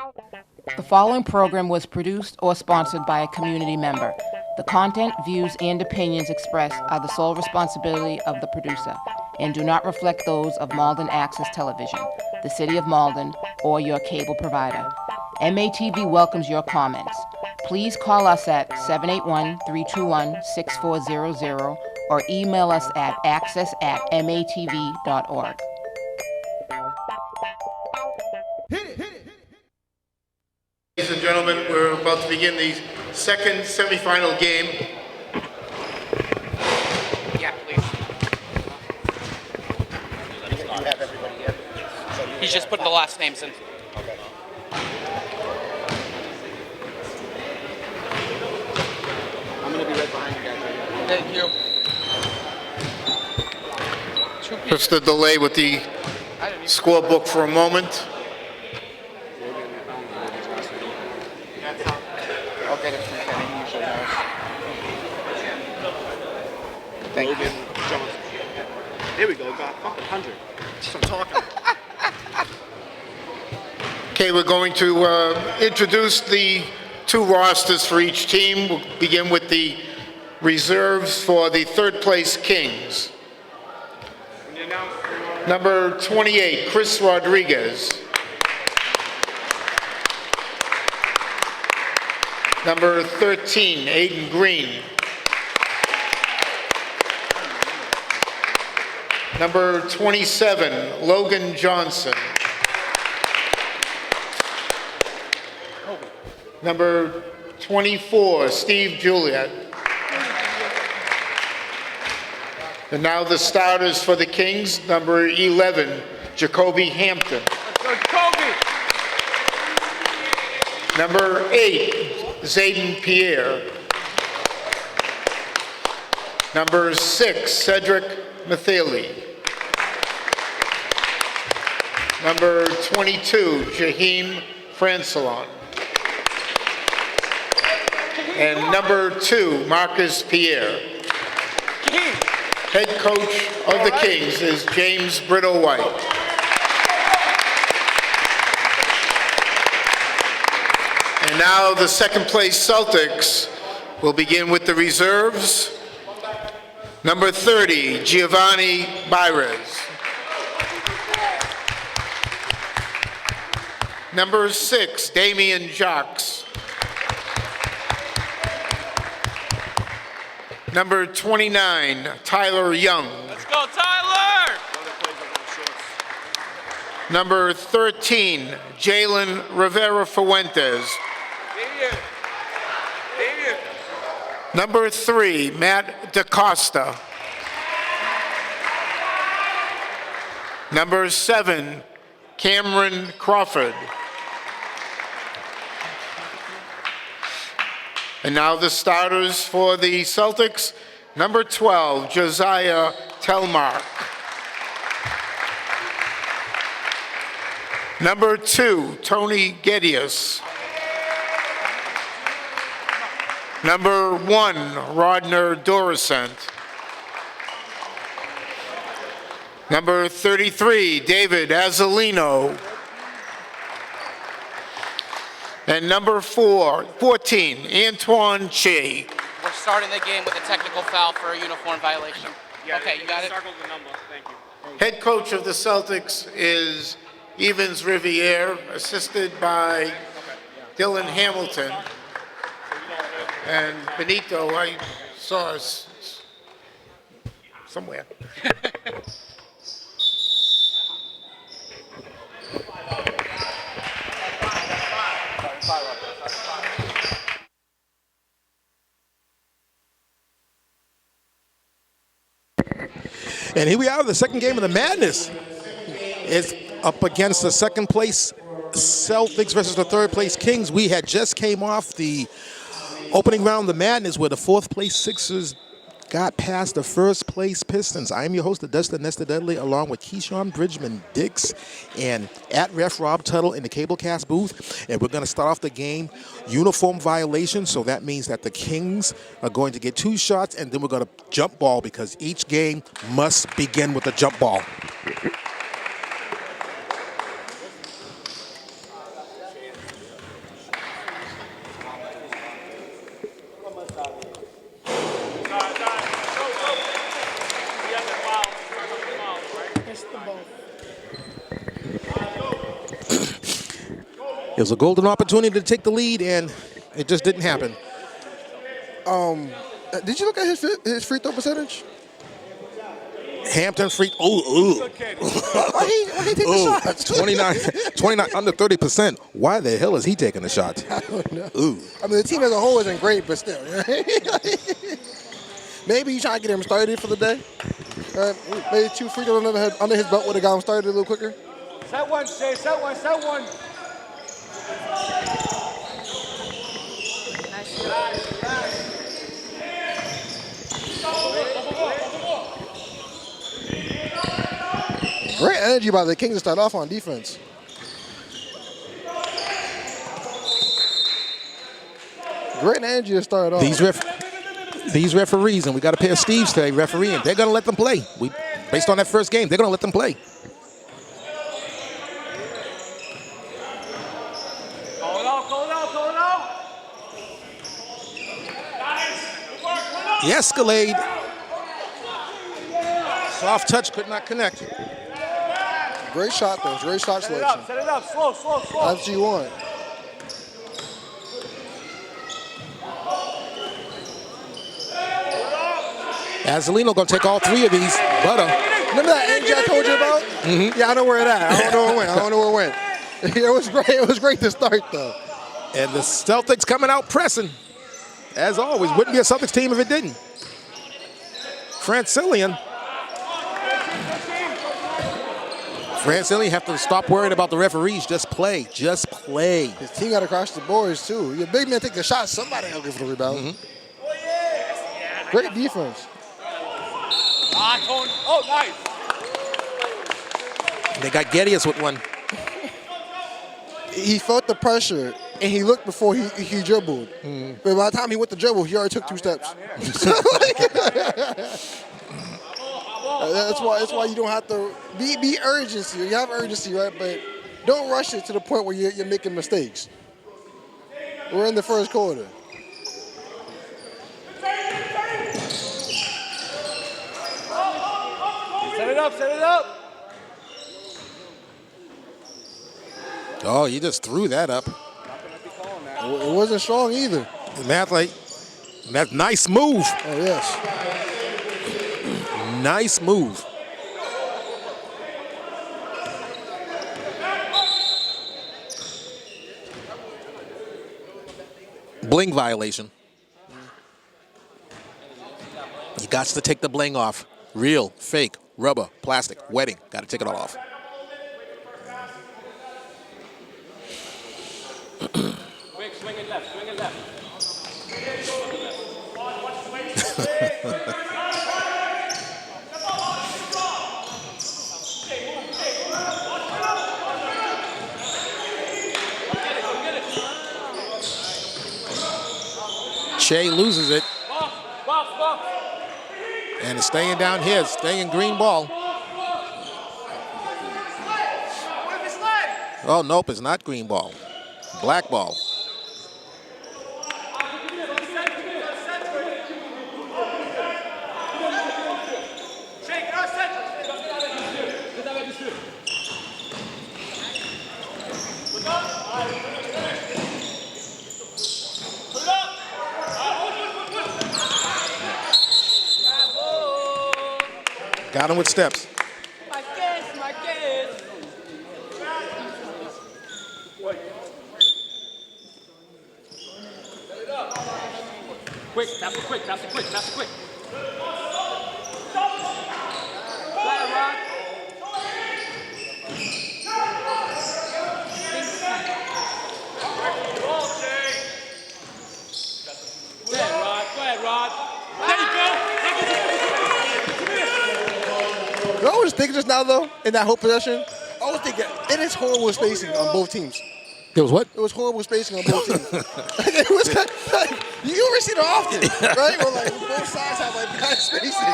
The following program was produced or sponsored by a community member. The content, views, and opinions expressed are the sole responsibility of the producer and do not reflect those of Malden Access Television, the City of Malden, or your cable provider. MATV welcomes your comments. Please call us at 781-321-6400 or email us at access@matv.org. Ladies and gentlemen, we're about to begin the second semifinal game. Yeah, please. He's just putting the last names in. Okay. I'm going to be right behind you guys. Thank you. Just a delay with the scorebook for a moment. I'll get it from Kenny, he usually knows. Thank you. Johnson. There we go, got fucking 100. Just I'm talking. Okay, we're going to introduce the two rosters for each team. We'll begin with the reserves for the third place Kings. Number 28, Chris Rodriguez. Number 13, Aiden Green. Number 27, Logan Johnson. Number 24, Steve Juliet. And now the starters for the Kings, number 11, Jacoby Hampton. Number 8, Zayden Pierre. Number 6, Cedric Mathili. Number 22, Jaheim Francelon. And number 2, Marcus Pierre. Head coach of the Kings is James Brito White. And now the second place Celtics will begin with the reserves. Number 30, Giovanni Baires. Number 6, Damian Jacques. Number 29, Tyler Young. Let's go, Tyler! Number 13, Jalen Rivera Fuentes. Number 3, Matt DaCosta. Number 7, Cameron Crawford. And now the starters for the Celtics. Number 12, Josiah Telmark. Number 2, Tony Gedius. Number 1, Rodner Doricent. Number 33, David Azzolino. And number 14, Antoine Che. We're starting the game with a technical foul for a uniform violation. Yeah, okay, you got it? Circle the number, thank you. Head coach of the Celtics is Evans Riviere, assisted by Dylan Hamilton. And Benito, I saw us somewhere. And here we are, the second game of the Madness. It's up against the second place Celtics versus the third place Kings. We had just came off the opening round of the Madness where the fourth place Sixers got past the first place Pistons. I am your host, Dustin Nestor Dudley, along with Keyshawn Bridgman Dix and at Ref Rob Tuttle in the Cablecast booth. And we're going to start off the game uniform violation. So that means that the Kings are going to get 2 shots, and then we're going to jump ball because each game must begin with a jump ball. It was a golden opportunity to take the lead, and it just didn't happen. Did you look at his free throw percentage? Hampton free. Ooh. Why he take the shots? 29 under 30%. Why the hell is he taking the shots? I don't know. Ooh. I mean, the team as a whole isn't great, but still. Maybe he's trying to get him started for the day. Maybe 2 free throws under his belt would have got him started a little quicker. Set one, Shay. Set one. Great energy by the Kings to start off on defense. Great energy to start off. These referees, and we got a pair of Steves today refereeing. They're going to let them play. Based on that first game, they're going to let them play. Call it out. The Escalade. Soft touch could not connect. Great shot, though. Great shot selection. Set it up. Slow. That's what you want. Azzelino going to take all 3 of these. Remember that energy I told you about? Mm-hmm. Yeah, I know where it at. I don't know where it went. It was great. It was great to start, though. And the Celtics coming out pressing. As always, wouldn't be a Celtics team if it didn't. Francillian have to stop worrying about the referees. Just play. His team got to crash the boards, too. Your big man take the shot, somebody else give the rebound. Mm-hmm. Great defense. Oh, nice. They got Geddes with one. He felt the pressure, and he looked before he dribbled. But by the time he went to dribble, he already took 2 steps. That's why you don't have to be urgency. You have urgency, right? But don't rush it to the point where you're making mistakes. We're in the first quarter. Set it up. Oh, you just threw that up. It wasn't strong either. That's nice move. Oh, yes. Nice move. Bling violation. You got to take the bling off. Real, fake, rubber, plastic, wedding. Got to take it all off. Quick, swing it left. Shea loses it. And it's staying down here, staying green ball. Oh, nope, it's not green ball. Black ball. Got him with steps. Quick, pass it quick. Go ahead, Rod. There you go. I was thinking just now, though, in that whole possession, I was thinking it is horrible spacing on both teams. It was what? It was horrible spacing on both teams. It was like, you ever see it often, right? Where like both sides have like bad spacing.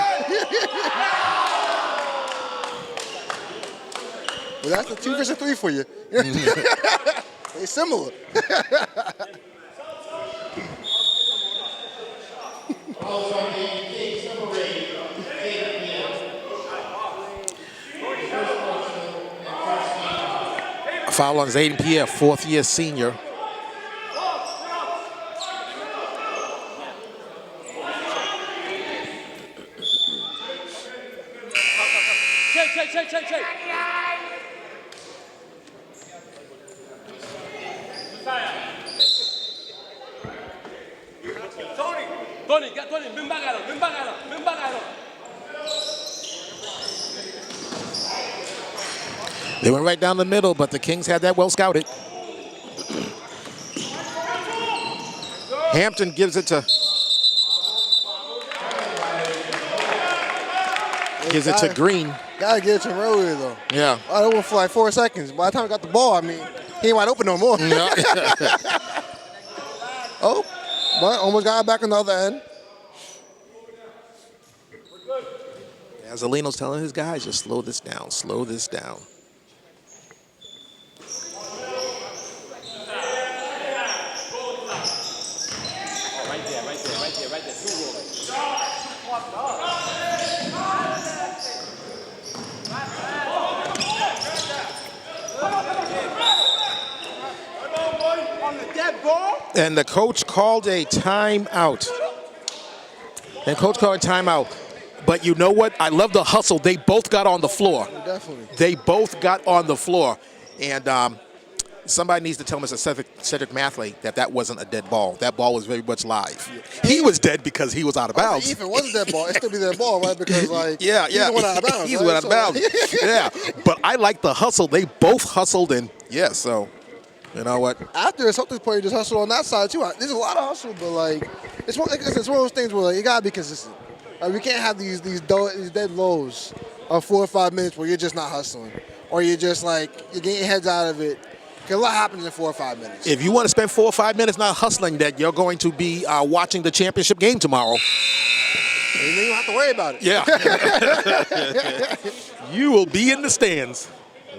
Well, that's the 2 versus 3 for you. They're similar. Foul on Zayden Pierre, fourth-year senior. Check. Tony, bring back at him. They went right down the middle, but the Kings had that well scouted. Hampton gives it to Green. Gotta get it to him earlier, though. Yeah. I went for like 4 seconds. By the time I got the ball, I mean, he ain't wide open no more. Yeah. Oh, but almost got it back on the other end. Azzelino's telling his guys, just slow this down. Right there. 2 And the coach called a timeout. But you know what? I love the hustle. They both got on the floor. Definitely. They both got on the floor. And somebody needs to tell Mr. Cedric Mathley that wasn't a dead ball. That ball was very much live. He was dead because he was out of bounds. If it wasn't that ball, it'd still be that ball, right? Because, like, yeah. he went out of bounds. He right? went out of bounds. Yeah. But I like the hustle. They both hustled, and so you know what? After the Celtics player just hustled on that side, too. There's a lot of hustle, but, like, it's one of those things where, like, you got to be consistent. Like, we can't have these dead lows of 4 or 5 minutes where you're just not hustling. Or you're just, like, you're getting your heads out of it. Because a lot happens in 4 or 5 minutes. If you want to spend 4 or 5 minutes not hustling, that you're going to be watching the championship game tomorrow. And then you don't have to worry about it. Yeah. You will be in the stands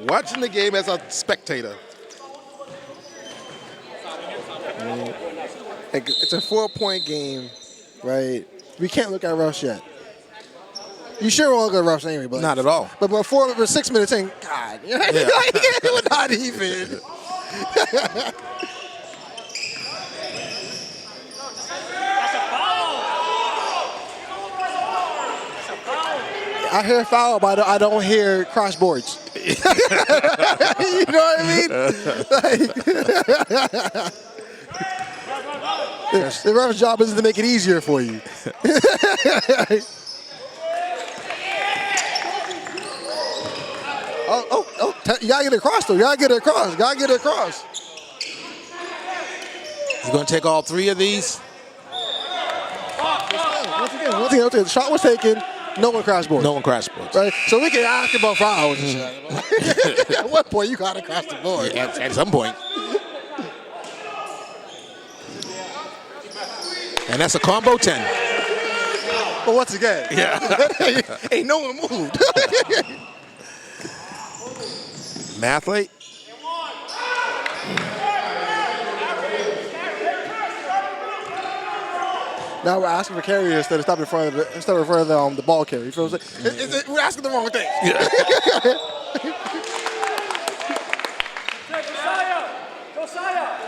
watching the game as a spectator. It's a 4-point game, right? We can't look at refs yet. You sure won't look at refs anyway, but Not at all. But 6 minutes in, God, we're not even. I hear foul, but I don't hear crossboards. You know what I mean? The ref's job isn't to make it easier for you. You gotta get it across, though. Gotta get it across. He's going to take all 3 of these. Once again, the shot was taken. No one crossboards. Right? So we can ask about fouls and shit. At what point you got to cross the board? Yeah, at some point. And that's a combo 10. But once again, ain't no one moved. Mathley. Now we're asking for carry instead of stopping in front of the ball carry. You feel what I'm saying? We're asking the wrong thing. Josiah.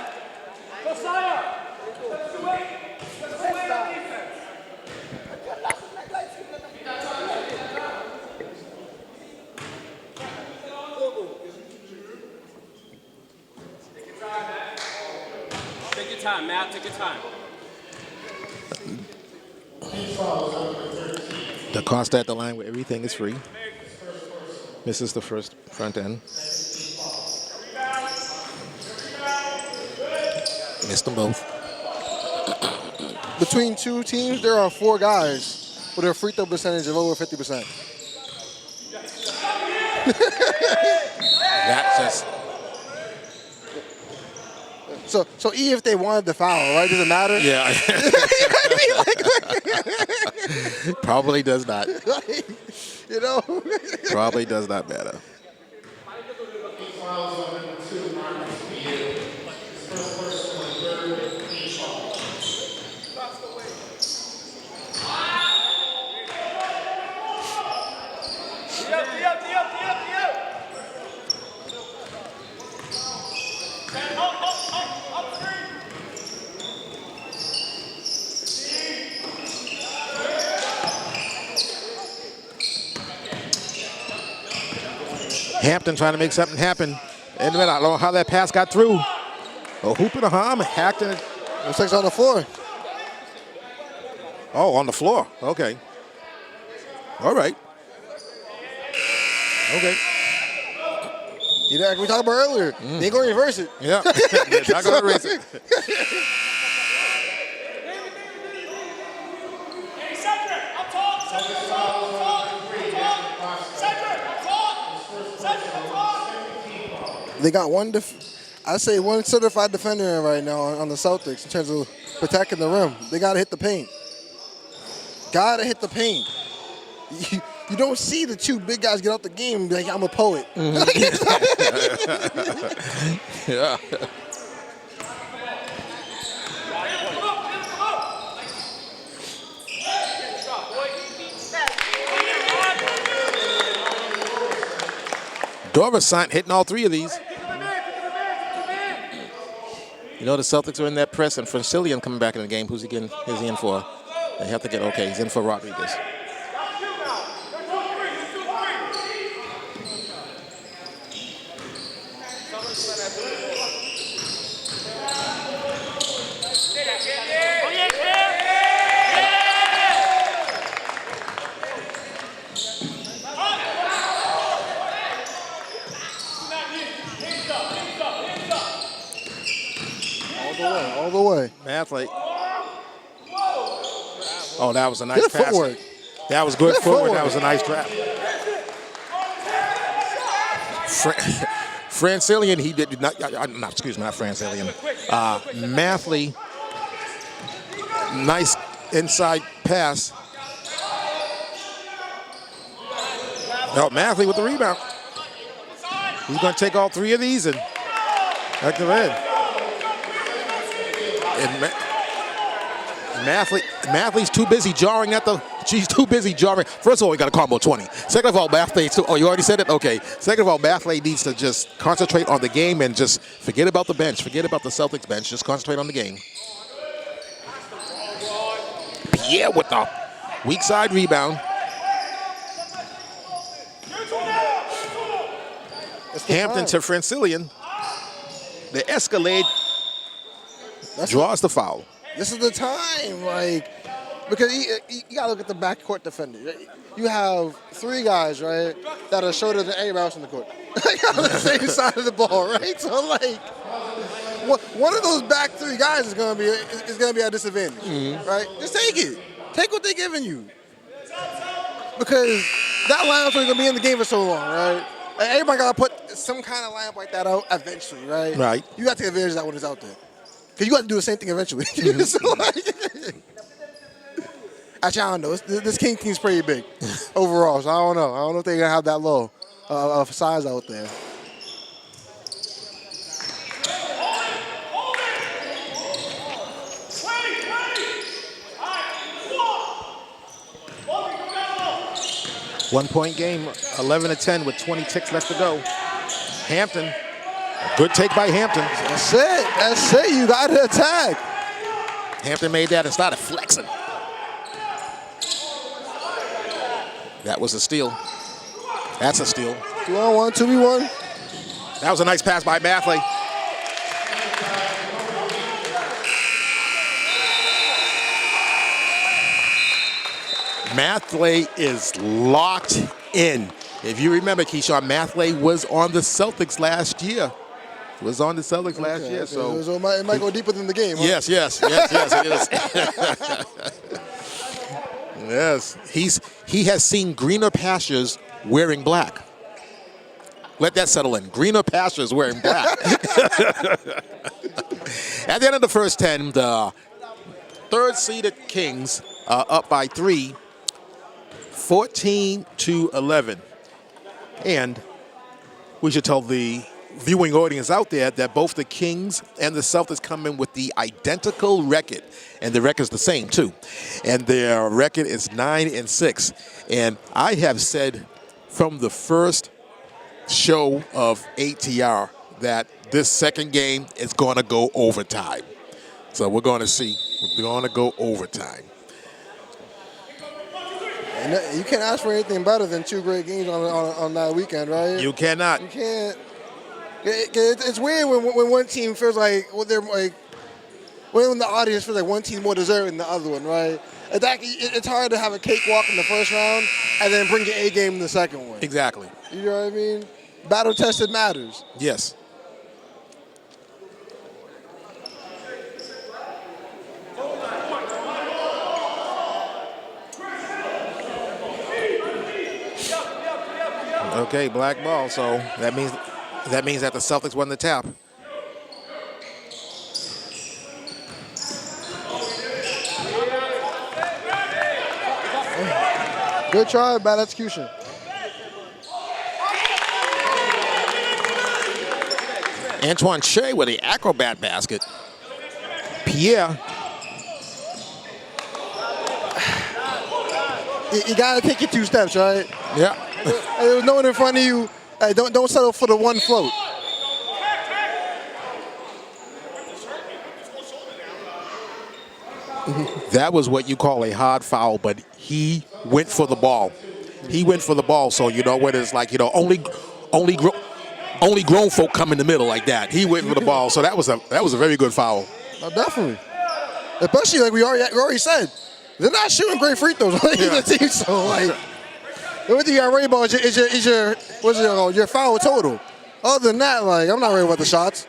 Take your time, Matt. Take your time. DaCosta at the line where everything is free. Misses the first front end. Missed them both. Between 2 teams, there are 4 guys with a free throw percentage of over 50%. That's just... So even if they wanted the foul, right? Does it matter? Yeah. Probably does not. You know? Probably does not matter. Hampton trying to make something happen. And I don't know how that pass got through. A hoop and a harm, hacked in it. Looks like it's on the floor. Oh, on the floor. Okay. All right. Okay. You know, like we talked about earlier. They ain't going to reverse it. Yeah. They're not going to erase it. They got I'd say one certified defender right now on the Celtics in terms of protecting the rim. They got to hit the paint. Got to hit the paint. You don't see the two big guys get out the game and be like, I'm a poet. Yeah. Dorisant hitting all three of these. You know the Celtics are in that press, and Francillian coming back in the game. Who's he in for? They have to get, okay, he's in for Rodriguez. All the way. Mathlete. Oh, that was a nice Good pass. footwork. That was good footwork. footwork. That was a nice trap. Francillian, he did not, excuse me, not Francillian. Mathlete, nice inside pass. Oh, Mathlete with the rebound. He's going to take all three of these and back to red. And Mathlete's too busy jarring at the. She's too busy jarring. First of all, we got a combo 20. Second of all, Mathlete. Oh, you already said it? Okay. Second of all, Mathlete needs to just concentrate on the game and just forget about the bench. Forget about the Celtics bench. Just concentrate on the game. Pierre with the weak side rebound. Hampton to Francillian. The Escalade draws the foul. This is the time, like, because you got to look at the backcourt defender. You have three guys, right, that are shorter than anybody else in the court. On the same side of the ball, right? So, like, one of those back three guys is going to be at a disadvantage, right? Just take it. Take what they're giving you. Because that lineup's only going to be in the game for so long, right? Like, everybody got to put some kind of lineup like that out eventually, right? Right. You got to take advantage of that when it's out there. Because you got to do the same thing eventually. So, like, actually, I don't know. This King's pretty big overall, so I don't know. I don't know if they're going to have that low of size out there. One-point game, 11-10 with 20 ticks left to go. Hampton, good take by Hampton. That's it. That's it. You got to attack. Hampton made that and started flexing. That was a steal. That's a steal. 2-on-1, 2v1. That was a nice pass by Mathlete. Mathlete is locked in. If you remember, Keyshawn, Mathlete was on the Celtics last year. So it might go deeper than the game. Huh? Yes, it is. Yes, he has seen greener pastures wearing black. Let that settle in. Greener pastures wearing black. At the end of the first 10, the third-seeded Kings are up by 3, 14-11. And we should tell the viewing audience out there that both the Kings and the Celtics come in with the identical record, and the record's the same too. And their record is 9-6. And I have said from the first show of ATR that this second game is going to go overtime. So we're going to see. We're going to go overtime. And you can't ask for anything better than 2 great games on that weekend, right? You cannot. You can't. It's weird when one team feels like they're like when the audience feels like one team more deserving than the other one, right? It's hard to have a cakewalk in the first round and then bring your A game in the second one. Exactly. You know what I mean? Battle tested matters. Yes. Okay, black ball. So that means that the Celtics won the tap. Good try, bad execution. Antoine Shea with the acrobat basket. Pierre. You gotta take your 2 steps, right? Yeah. There was no one in front of you. Don't settle for the one float. That was what you call a hard foul, but he went for the ball. He went for the ball, so you know what it's like. You know, only grown folk come in the middle like that. He went for the ball, so that was a very good foul. Definitely, especially like we already said, they're not shooting great free throws on either team. So like, the only thing you got to worry about is your foul total. Other than that, like I'm not worried about the shots.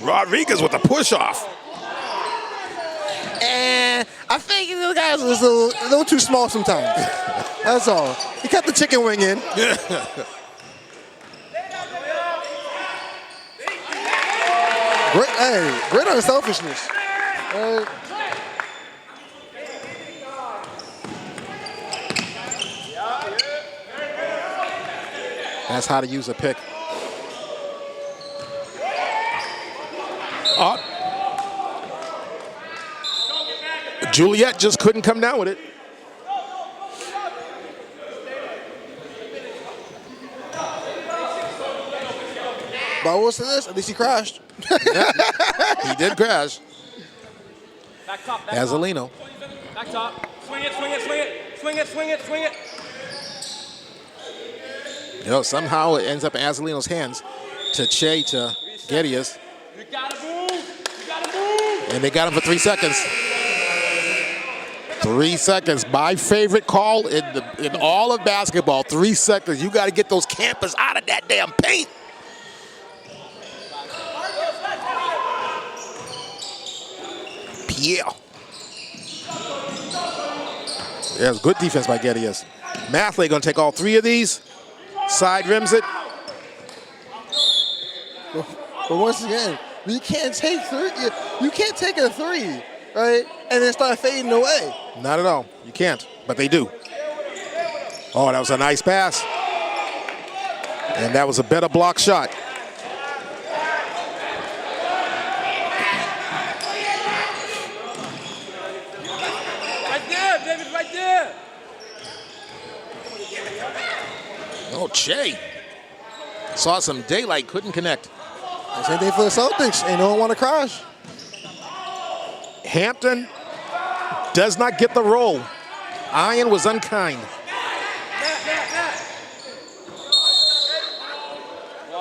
Rodriguez with the push off. And I think the guys was a little too small sometimes. That's all. He kept the chicken wing in. Great unselfishness. That's how to use a pick. Juliet just couldn't come down with it. But what's this? At least he crashed. He did crash. Back top, back Azalino. top. Back top. Swing it, swing it, swing it. Swing it, swing it, swing it. You know, somehow it ends up in Azalino's hands to Che to Gedius. You gotta move. You gotta move. And they got him for 3 seconds. 3 seconds. My favorite call in all of basketball. 3 seconds. You got to get those campers out of that damn paint. Pierre. There's good defense by Gedius. Mathley going to take all 3 of these. Side rims it. But once again, you can't take 3. You can't take a 3, right? And then start fading away. Not at all. You can't, but they do. Oh, that was a nice pass. And that was a better block shot. Right there, David, right there. Oh, Che. Saw some daylight, couldn't connect. Same thing for the Celtics. Ain't no one want to crash. Hampton does not get the roll. Iron was unkind.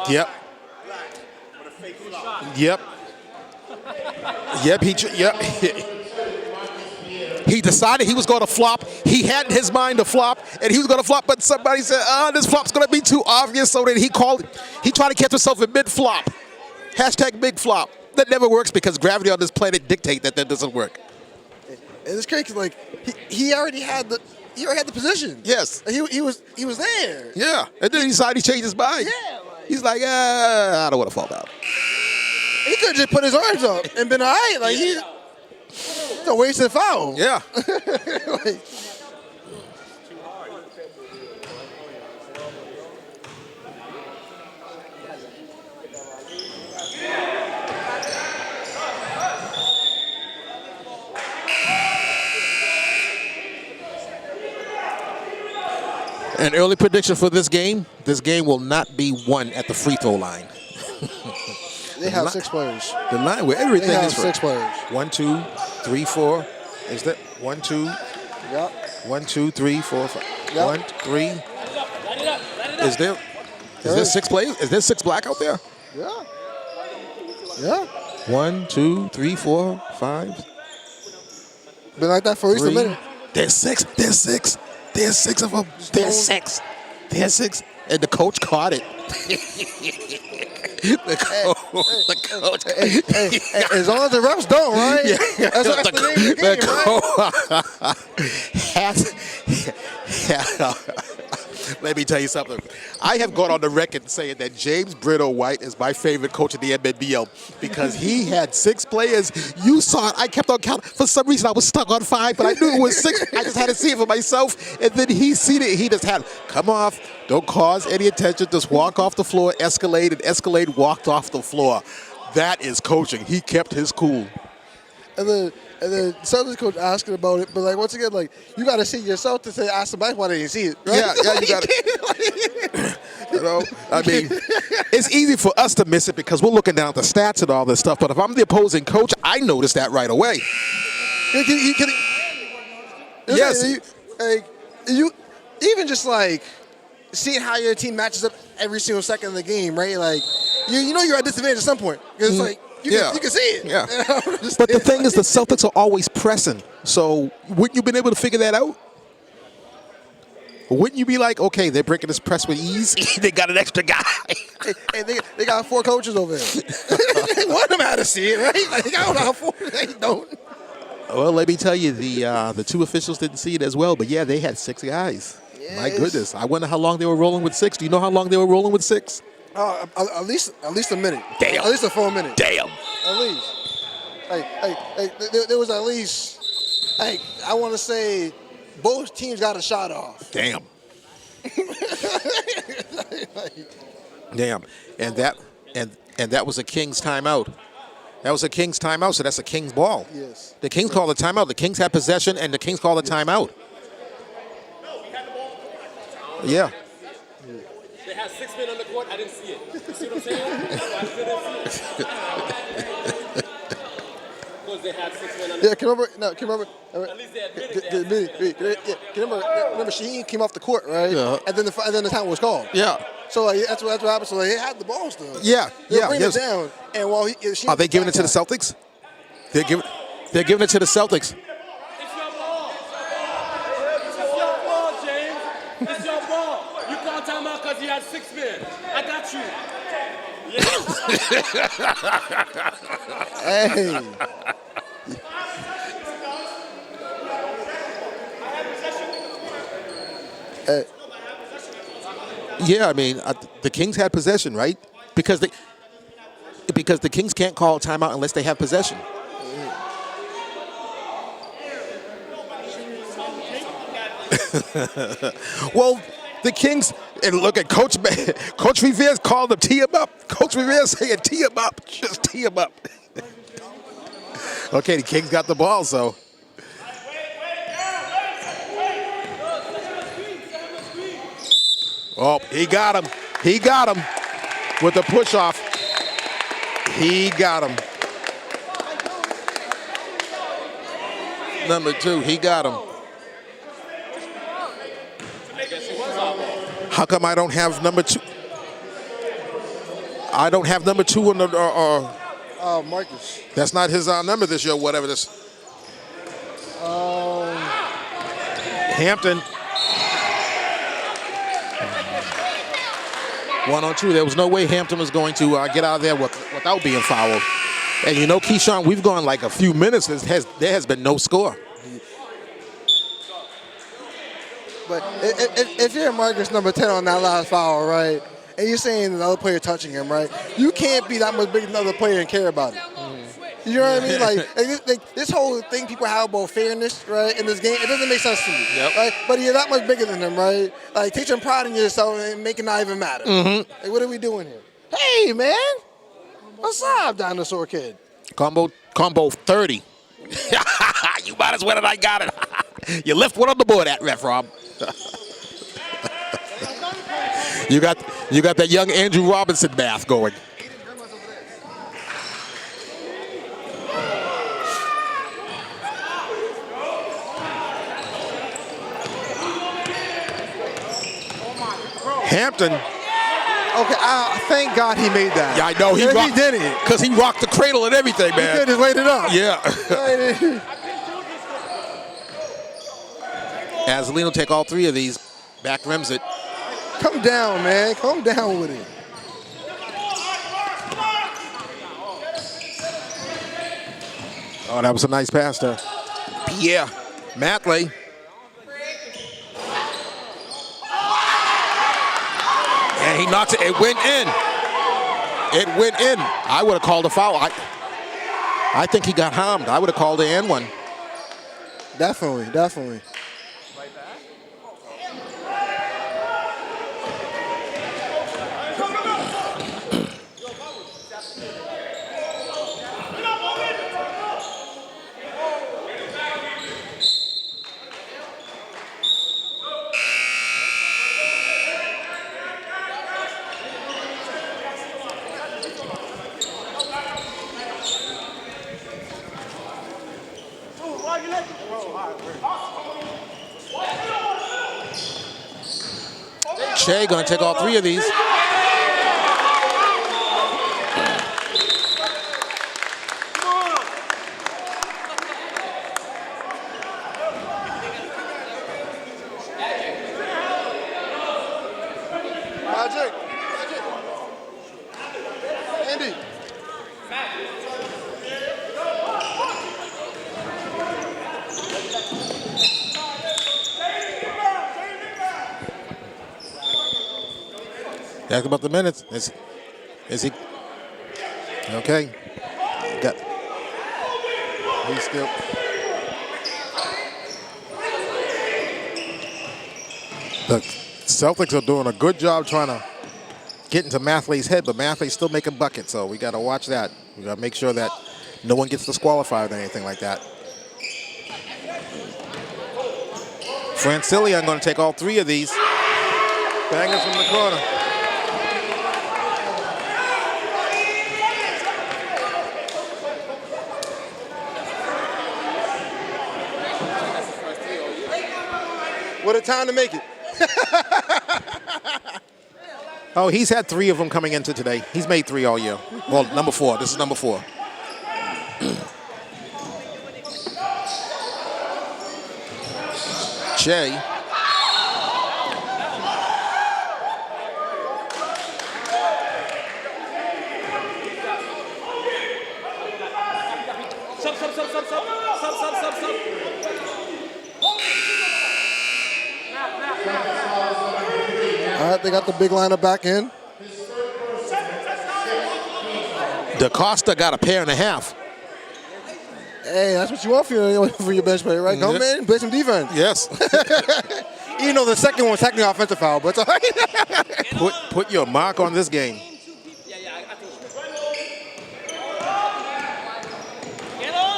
Yep. Yep. He decided he was going to flop. He had in his mind to flop, and he was going to flop, but somebody said, this flop's going to be too obvious, so then he tried to catch himself in mid-flop. Hashtag big flop. That never works because gravity on this planet dictate that doesn't work. And it's crazy 'cause, like he already had the position. Yes. He was there. Yeah. And then he decided he changed his mind. Yeah. He's like, I don't want to fall down. He could have just put his arms up and been all right. Like it's a wasted foul. Yeah. Like, An early prediction for this game, This game will not be won at the free throw line. They have 6 players. The line where everything They have is 6 players. 1, 2, 3, 4. Is that 1, 2? Yep. 1, 2, 3, 4, 5. Yep. 1, 3. Is there 6 players? Is there 6 black out there? Yeah. Yeah. 1, 2, 3, 4, 5. Been like that for at least a minute. There's 6. There's 6. There's 6 of them. There's 6. There's 6. And the coach caught it. the coach. Hey, as long as the refs don't, right? Yeah. That's the name of the game, right? Let me tell you something. I have gone on the record saying that James Brittle White is my favorite coach in the MNBL because he had 6 players. You saw it. I kept on counting. For some reason, I was stuck on 5, but I knew it was 6. I just had to see it for myself. And then he seen it. He just had, come off. Don't cause any attention. Just walk off the floor, escalate, walked off the floor. That is coaching. He kept his cool. And the Celtics coach asking about it, but like once again, like you got to see yourself to say ask somebody why they didn't see it. Right? Yeah, you got to. You know, I mean, it's easy for us to miss it because we're looking down at the stats and all this stuff. But if I'm the opposing coach, I notice that right away. Yes. You even just like seeing how your team matches up every single second of the game, right? Like you know you're at disadvantage at some point because like. You can see it. Yeah. But the thing is, the Celtics are always pressing. So wouldn't you been able to figure that out? Wouldn't you be like, okay, they're breaking this press with ease. They got an extra guy. Hey, they got 4 coaches over there. One of them had to see it, right? Like, I don't know how 4 they don't. Well, let me tell you, the 2 officials didn't see it as well. But yeah, they had 6 guys. Yeah, My goodness. I wonder how long they were rolling with 6. Do you know how long they were rolling with 6? At least a minute. Damn. At least a full minute. Damn. At least. There was at least. I want to say, both teams got a shot off. Damn. Damn. And that was a Kings timeout. That was a Kings timeout, so that's a Kings ball. Yes. The Kings called a timeout. The Kings had possession, and the Kings called a timeout. Yeah. They had 6 men on the court. I didn't see it. You see what I'm saying? I couldn't see it. Because they had 6 men on the court. Can you remember? At least they admitted Remember, Shaheen came off the court, right? Yeah. And then the time was called. Yeah. So like, that's what happened. So they had the ball still. Yeah. They Yeah. bring Yes. it down, and while Shaheen Are they giving it to the back out. Celtics? They're giving it to the Celtics. It's your ball. It's your ball, James. It's your ball. You called timeout because you had 6 men. I got you. Hey. Yeah, I mean, the Kings had possession, right? Because the Kings can't call a timeout unless they have possession. Well, the Kings, and look at Coach Rivera called them, tee him up. Coach Rivera saying, tee him up. Just tee him up. Okay, the Kings got the ball, so. Oh, he got him. He got him with the push off. He got him. Number 2, he got him. How come I don't have number 2? I don't have number 2 on the. Marcus. That's not his number this year, whatever this. Hampton. 1-on-2. There was no way Hampton was going to get out of there without being fouled. And you know, Keyshawn, we've gone like a few minutes. There has been no score. But if you're Marcus number 10 on that last foul, right, and you're saying another player touching him, right, you can't be that much bigger than another player and care about it. You know what I mean? Like this whole thing people have about fairness, right, in this game, it doesn't make sense to me. Yep. Right? But you're that much bigger than them, right? Like, take some pride in yourself and make it not even matter. Like, what are we doing here? Hey, man. What's up, dinosaur kid? Combo 30. You might as well have I got it. You left one on the board at Ref Rob. You got that young Andrew Robinson math going. Hampton. Okay, thank God he made that. Yeah, I know. He did it. Because he rocked the cradle and everything, He man. could have laid it up. Yeah. Azzolino take all 3 of these. Back rims it. Come down, man. Come down with it. Oh, that was a nice pass there. Pierre Matley. And he knocks it. It went in. It went in. I would have called a foul. I think he got harmed. I would have called an N1. Definitely, definitely. Shea gonna take all 3 of these. Magic. Andy. Ask about the minutes. Is he? Okay. He's still. The Celtics are doing a good job trying to get into Mathley's head, but Mathley's still making buckets, so we got to watch that. We got to make sure that no one gets disqualified or anything like that. Francillion going to take all 3 of these. Bangers from the corner. What a time to make it. Oh, he's had 3 of them coming into today. He's made 3 all year. Well, number 4. This is number 4. Shea. All right, they got the big lineup back in. DaCosta got a pair and a half. Hey, that's what you want for your bench player, right? Come in, play some defense. Yes. Even though the second one was technically offensive foul, but it's all right. Put your mark on this game.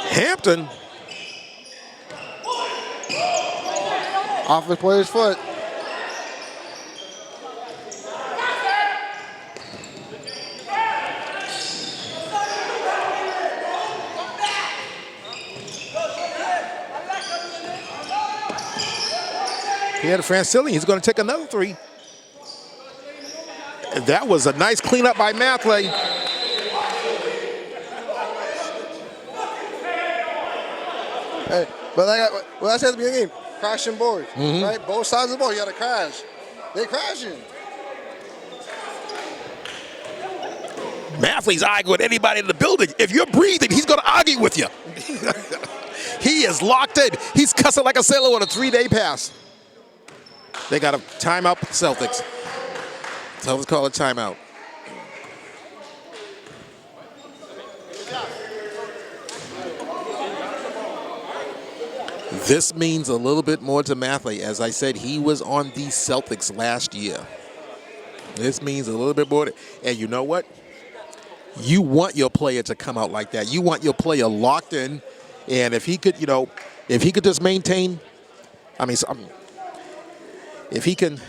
Hampton. Off the player's foot. He had a Francillion. He's going to take another 3. That was a nice cleanup by Mathley. Hey, but like I said at the beginning of the game, crashing boards, right? Both sides of the ball, you got to crash. They crashing. Mathley's arguing with anybody in the building. If you're breathing, he's going to argue with you. He is locked in. He's cussing like a sailor on a 3-day pass. They got a timeout for the Celtics. Celtics call a timeout. This means a little bit more to Mathley. As I said, he was on the Celtics last year. This means a little bit more. And you know what? You want your player to come out like that. You want your player locked in. And if he could, if he could just maintain, if he can,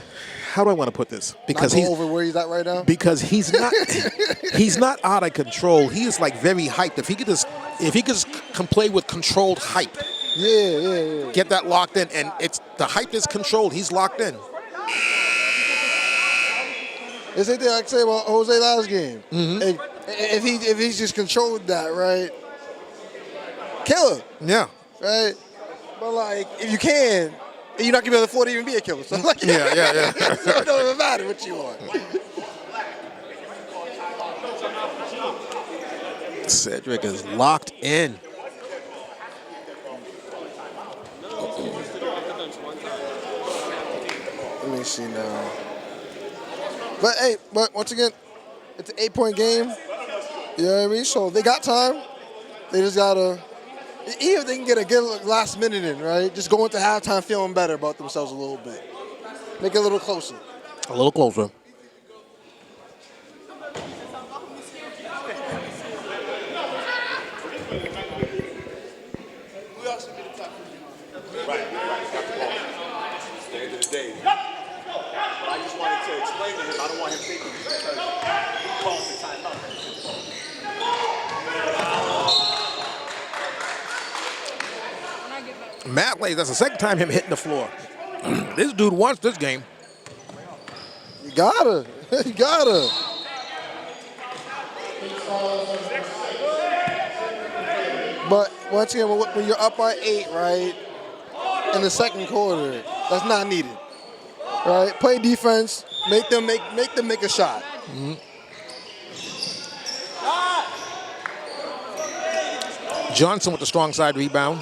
how do I want to put this? Because Not go he's over where he's at right now. because he's not out of control. He is like very hyped. If he could just can play with controlled hype, Yeah. get that locked in, and it's the hype is controlled. He's locked in. It's like I say about Jose last game. Mm-hmm. If he's just controlled that, right? Killer, Yeah. right? But like, if you can, you're not gonna be able to afford to even be a killer. So like, Yeah. so it don't even matter what you are. Cedric is locked in. Let me see now. But once again, it's an 8-point game. You know what I mean? So they got time. They just gotta, even if they can get a good last minute in, right? Just go into halftime feeling better about themselves a little bit. Make it a little closer. A little closer. I just wanted to explain to him. I don't want him thinking because he calls the timeout. Matt Lay, that's the second time him hitting the floor. This dude wants this game. You gotta. You gotta. But once again, when you're up by 8, right, in the second quarter, that's not needed. Right? Play defense, make them make a shot. Johnson with the strong side rebound.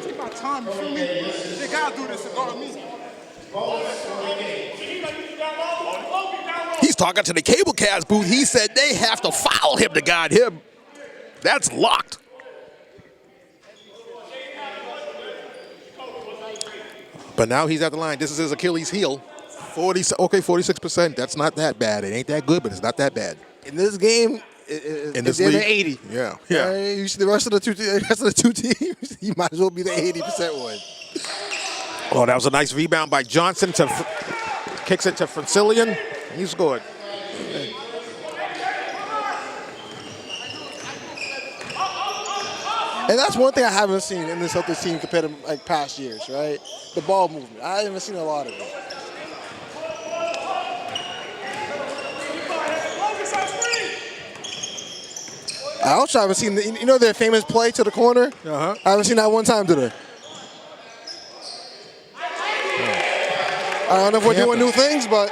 Take my time, you feel me? They gotta do this to guard me. He's talking to the cable cast booth. He said they have to foul him to guard him. That's locked. But now he's at the line. This is his Achilles heel. 46%. That's not that bad. It ain't that good, but it's not that bad. In this game, In this they're league, 80. Yeah. Right? You see the rest of the two teams, you might as well be the 80% one. Oh, that was a nice rebound by Johnson. Kicks it to Francillian. He scored. And that's one thing I haven't seen in this Celtics team compared to like past years, right? The ball movement. I haven't seen a lot of it. I also haven't seen their famous play to the corner. Uh-huh. I haven't seen that one time today. I don't know if we're doing new things, but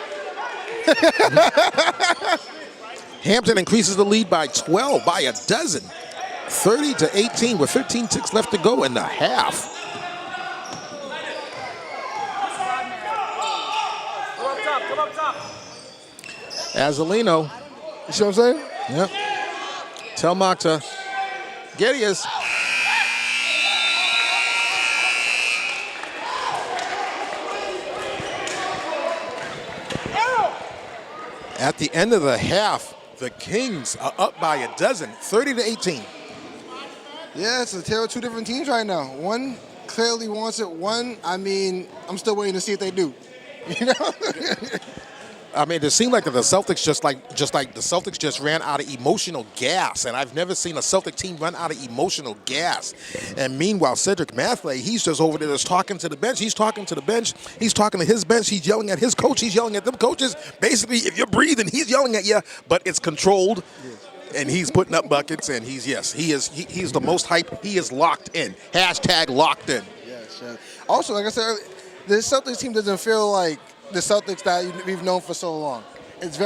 Hampton increases the lead by 12, by a dozen. 30-18 with 15 ticks left to go in the half. Come up top. Azalino. you see what I'm saying? Yep. Tell Makta. Geddes. At the end of the half, the Kings are up by a dozen, 30-18. Yeah, it's a tale of two different teams right now. One clearly wants it. One, I mean, I'm still waiting to see if they do. You know? I mean, it seemed like the Celtics just like the Celtics just ran out of emotional gas, and I've never seen a Celtic team run out of emotional gas. And meanwhile, Cedric Mathley, he's just over there just talking to the bench. He's talking to the bench. He's talking to his bench. He's yelling at his coach. He's yelling at them coaches. Basically, if you're breathing, he's yelling at you, but it's controlled. Yes. And he's putting up buckets, and he's the most hype. He is locked in. # locked in. Yes. Also, like I said, the Celtics team doesn't feel like the Celtics that we've known for so long. It's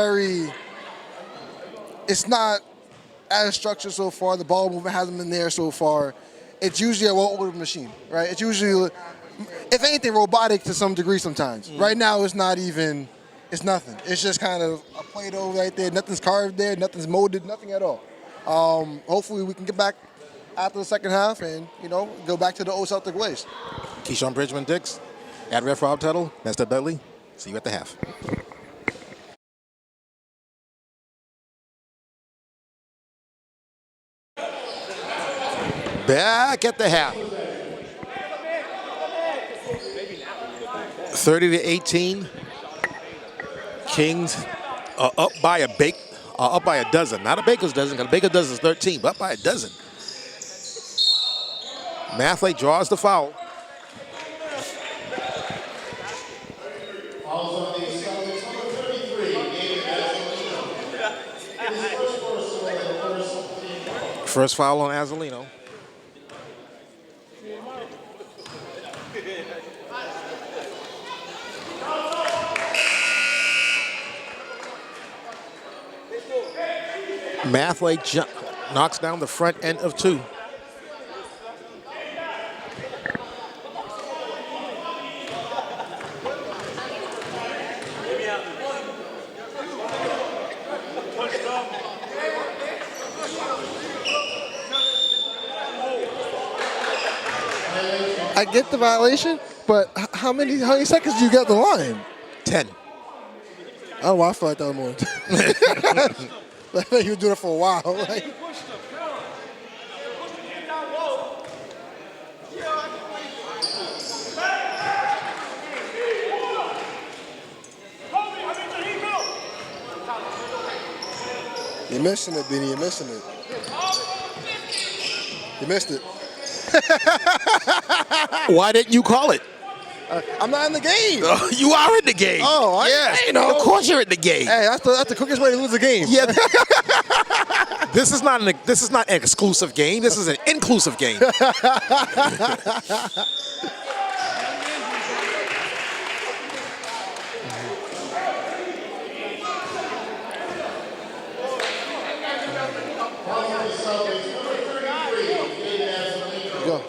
not as structured so far. The ball movement hasn't been there so far. It's usually a well-oiled machine, right? It's usually, if anything, robotic to some degree sometimes. Right now, it's nothing. It's just kind of a Play-Doh right there. Nothing's carved there. Nothing's molded. Nothing at all. Hopefully, we can get back after the second half and, go back to the old Celtic ways. Keyshawn Bridgman Dix, at Ref Rob Tuttle, Nestor Dudley. See you at the half. Back at the half. 30-18. Kings are up by a dozen. Not a baker's dozen, because a baker's dozen is 13, but up by a dozen. Mathlete draws the foul. First foul on Azalino. Mathlete knocks down the front end of two. I get the violation, but how many seconds do you get the line? 10. Oh, well, I feel like that was more. I think he was doing it for a while. Like, you're missing it, Benny. You're missing it. You missed it. Why didn't you call it? I'm not in the game. You are in the game. Oh, yes. I know. Of course you're in the game. Hey, that's the quickest way to lose a game. Yeah. This is not an exclusive game. This is an inclusive game. Go.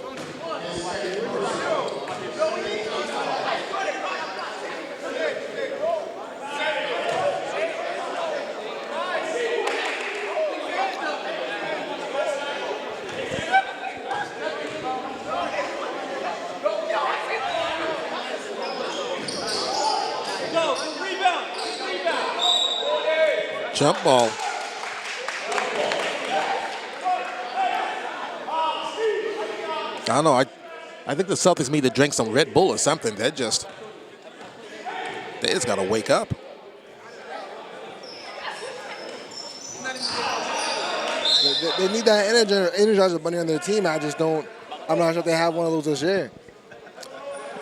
Jump ball. I don't know. I think the Celtics need to drink some Red Bull or something. They just got to wake up. They need that energizer bunny on their team. I'm not sure if they have one of those this year.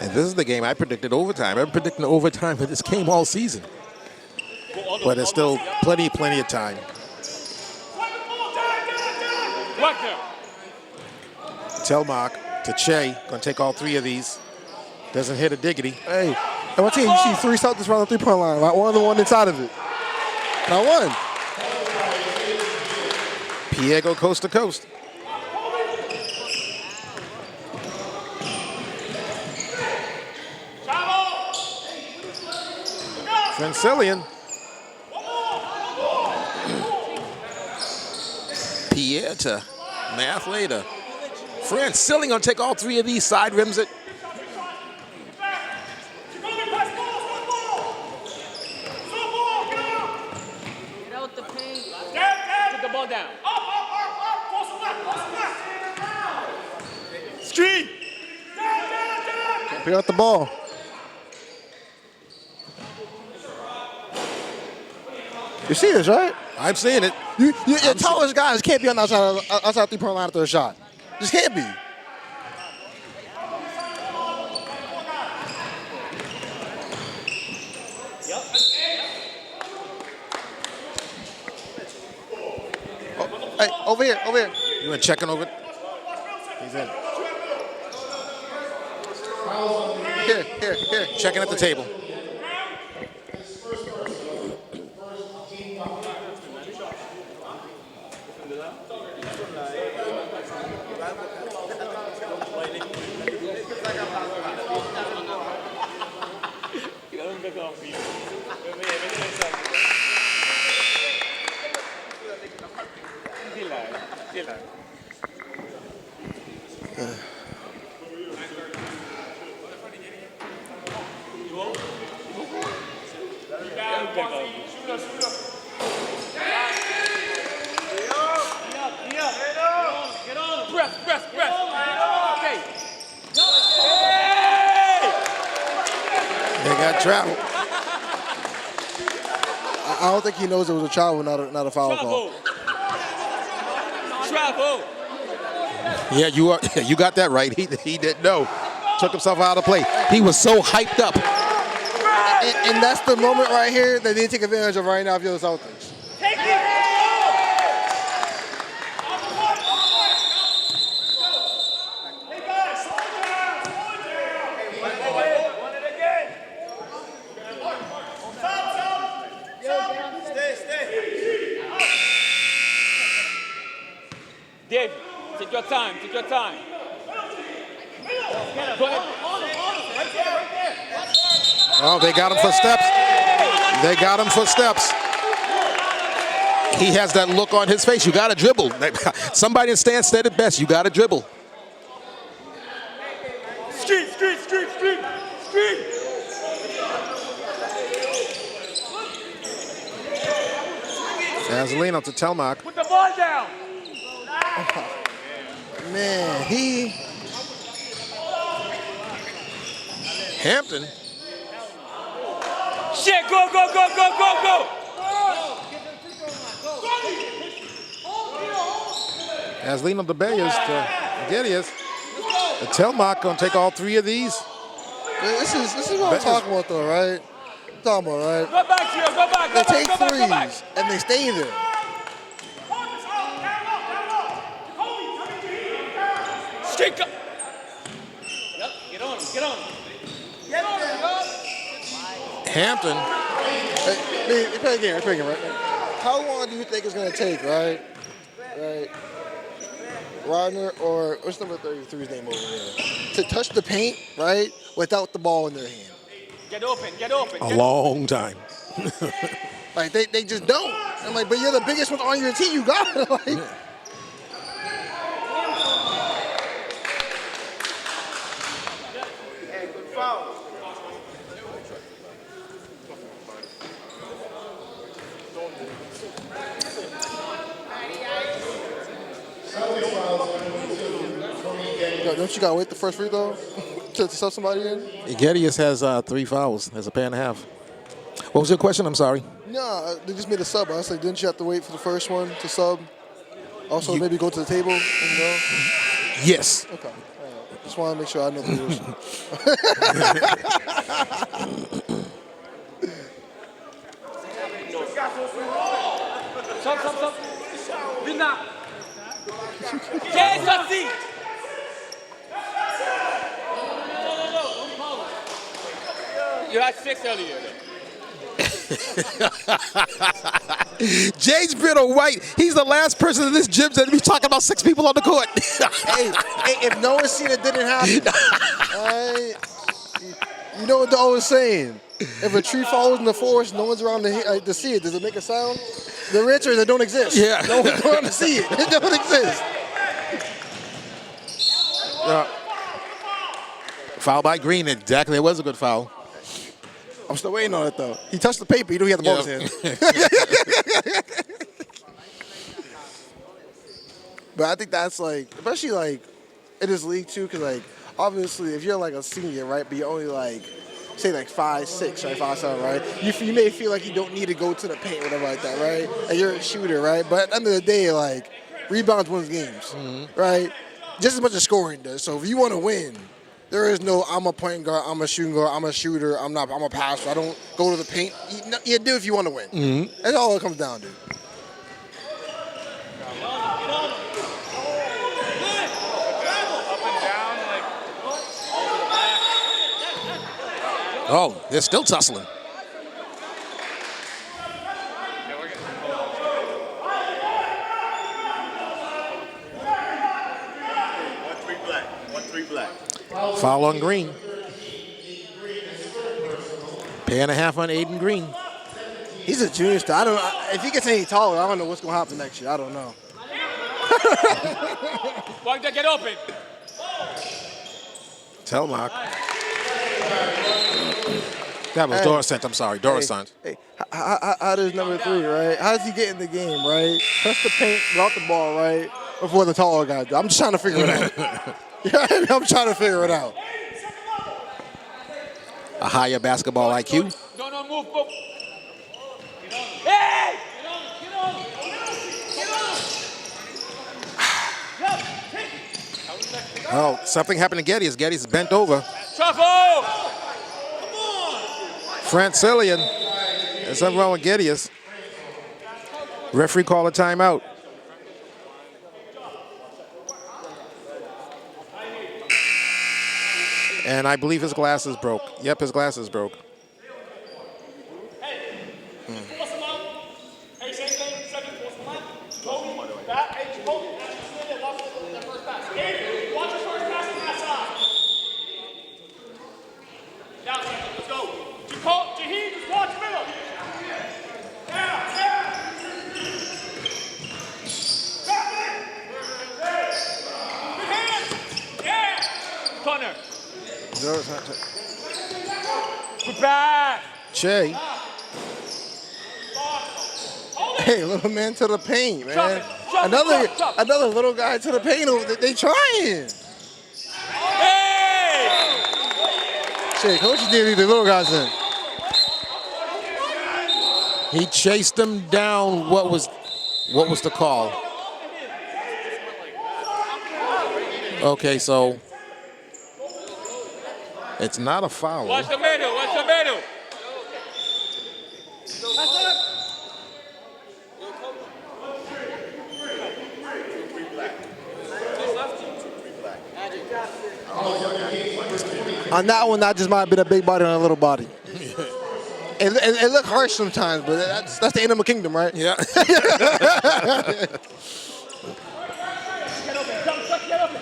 And this is the game I predicted overtime. I've been predicting overtime for this game all season. But there's still plenty of time. Telmark to Che. Going to take all three of these. Doesn't hit a diggity. Hey, and what team? You see three Celtics around the three-point line. Right? One inside of it. Not one. Piego coast to coast. Francillion. Pierre to Mathlete. Francillion gonna take all three of these, side rims it. Put the ball down. Street. Can't pick out the ball. You see this, right? I'm seeing it. Your tallest guys can't be on the outside three-point line after a shot. Just can't be. Oh, hey, over here. You were checking over it? He's in. Here. Checking at the table. got travel. I don't think he knows it was a travel, not a foul call. Travel. Yeah, you got that right. He didn't know. Took himself out of play. He was so hyped up. And that's the moment right here that they take advantage of right now if you're the Celtics. Dave, take your time, take your time. Go ahead. Oh, they got him for steps. They got him for steps. He has that look on his face. You got to dribble. Somebody in stand said it best. You got to dribble. Street. Azalino to Telmac. Put the ball down. Man, Hampton. Shit, go. Azalino to Bayers to Geddes. Telmac going to take all three of these. this is what I'm talking about, though, right? I'm talking about, right? Go back here, go back. They take threes and they stay there. Street. Yep, get on him. Hampton. Hey, play again, right? How long do you think it's going to take, right? Rodner or what's number 33's name over there? To touch the paint, right, without the ball in their hand. Get open. A long time. Like, they just don't. I'm like, but you're the biggest one on your team. You got it. Like, don't you got to wait the first free throw to sub somebody in? Geddes has 3 fouls. Has a pair and a half. What was your question? I'm sorry. No, they just made a sub. I was like, didn't you have to wait for the first one to sub? Also, maybe go to the table and go? Yes. Okay. All right. Just want to make sure I know the rules. Stop. Vina. Yes, I see. You had 6 earlier. James Brittle White, he's the last person in this gym to be talking about 6 people on the court. hey, if no one's seen it, didn't happen. You know what they're always saying. If a tree falls in the forest, no one's around to see it. Does it make a sound? The answer is it don't exist. Yeah. No one's around to see it. It don't exist. Foul by Green. Exactly. It was a good foul. I'm still waiting on it, though. He touched the paper. He knew he had the ball in his hand. But I think that's, like, especially, like, in this league, too, because, like, obviously, if you're, like, a senior, right, but you're only, like, say, like, 5'6", right, 5'7", right, you may feel like you don't need to go to the paint or whatever like that, right? And you're a shooter, right? But at the end of the day, like, rebounds wins games, right? Just as much as scoring does. So if you want to win, there is no, I'm a point guard, I'm a shooting guard, I'm a shooter, I'm a passer. I don't go to the paint. You do if you want to win. That's all it comes down to. Oh, they're still tussling. Foul on Green. Pair and a half on Aiden Green. He's a junior star. If he gets any taller, I don't know what's going to happen next year. I don't know. Wagner, get open. Telmac. That was Dorasant. I'm sorry, Dorasant. Hey, how does number 3, right? How does he get in the game, right? Touch the paint without the ball, right? Before the taller guy does. I'm just trying to figure it out. I'm trying to figure it out. a higher basketball IQ. No, move. Hey! Oh, something happened to Geddes. Geddes is bent over. Truffle! Francillian. There's something wrong with Geddes. Referee call a timeout. And I believe his glasses broke. Yep, his glasses broke. Corner. Put back. Che. Hey, little man to the paint, man. Drop it. Another little guy to the paint. They trying. Hey! Shit, coach did leave the little guys in. He chased him down. What was the call? Okay, so it's not a foul. Watch the middle. On that one, that just might have been a big body on a little body. It looked harsh sometimes, but that's the animal kingdom, right? Yeah. Get open.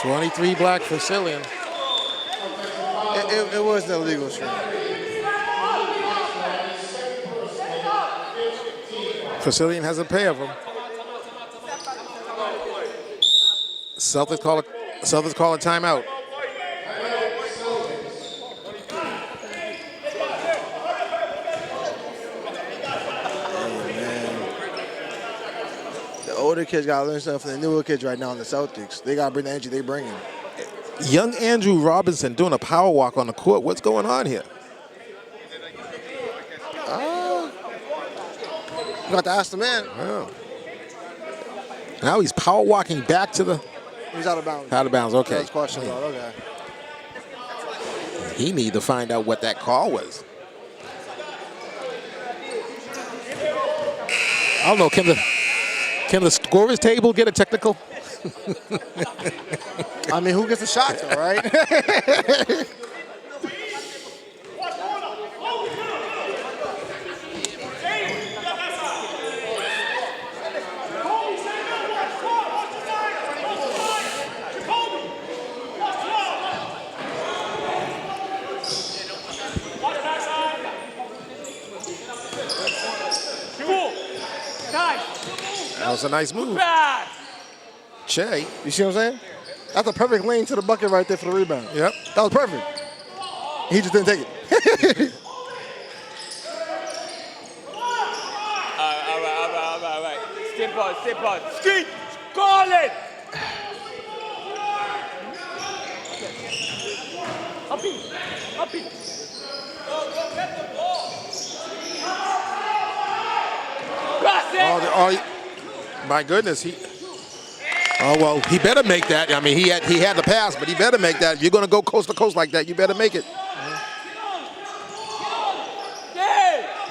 $23 black for Cillian. It wasn't illegal, sure. Facilian has a pair of them. Celtics call a timeout. The older kids got to learn something from the newer kids right now in the Celtics. They got to bring the energy they bring in. Young Andrew Robinson doing a power walk on the court. What's going on here? You got to ask the man. Yeah. Now he's power walking back to the... He's out of bounds. Out of bounds, okay. That's questionable. Okay. He need to find out what that call was. I don't know, can the scorer's table get a technical? I mean, who gets the shot, though, right? That was a nice move. Che. You see what I'm saying? That's a perfect lane to the bucket right there for the rebound. Yep. That was perfect. He just didn't take it. All right. Step on. Street. Call it. Up in. Go, get the ball. Pass it. My goodness, well, he better make that. I mean, he had the pass, but he better make that. If you're going to go coast to coast like that, you better make it.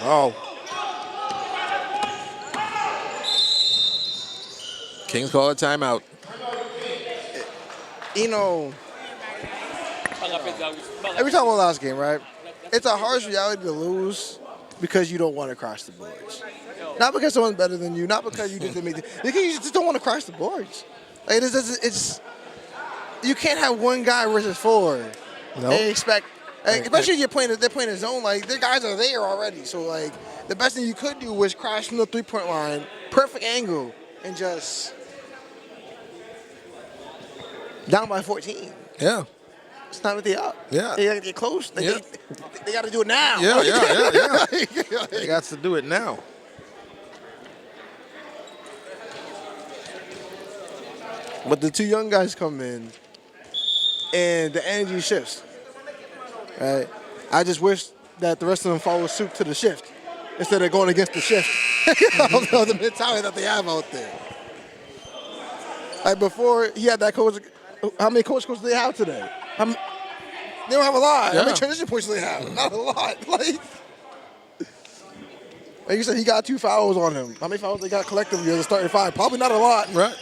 Oh. Kings call a timeout. You know, every time we last game, right? It's a harsh reality to lose because you don't want to crash the boards. Not because someone's better than you, not because you didn't make it. Because you just don't want to crash the boards. Like it's you can't have one guy versus four and expect Like, especially if they're playing a zone, like their guys are there already. So like the best thing you could do was crash from the 3-point line, perfect angle, and just down by 14. Yeah. It's time that they up. Yeah. They gotta get close. They got to do it now. Yeah. They got to do it now. But the two young guys come in, and the energy shifts. Right? I just wish that the rest of them follow suit to the shift instead of going against the shift of the mentality that they have out there. Like before, he had that coach. How many coaches do they have today? They don't have a lot. Yeah. How many transition points do they have? Not a lot. Like you said, he got 2 fouls on him. How many fouls they got collectively as a starting 5? Probably not a lot. Right.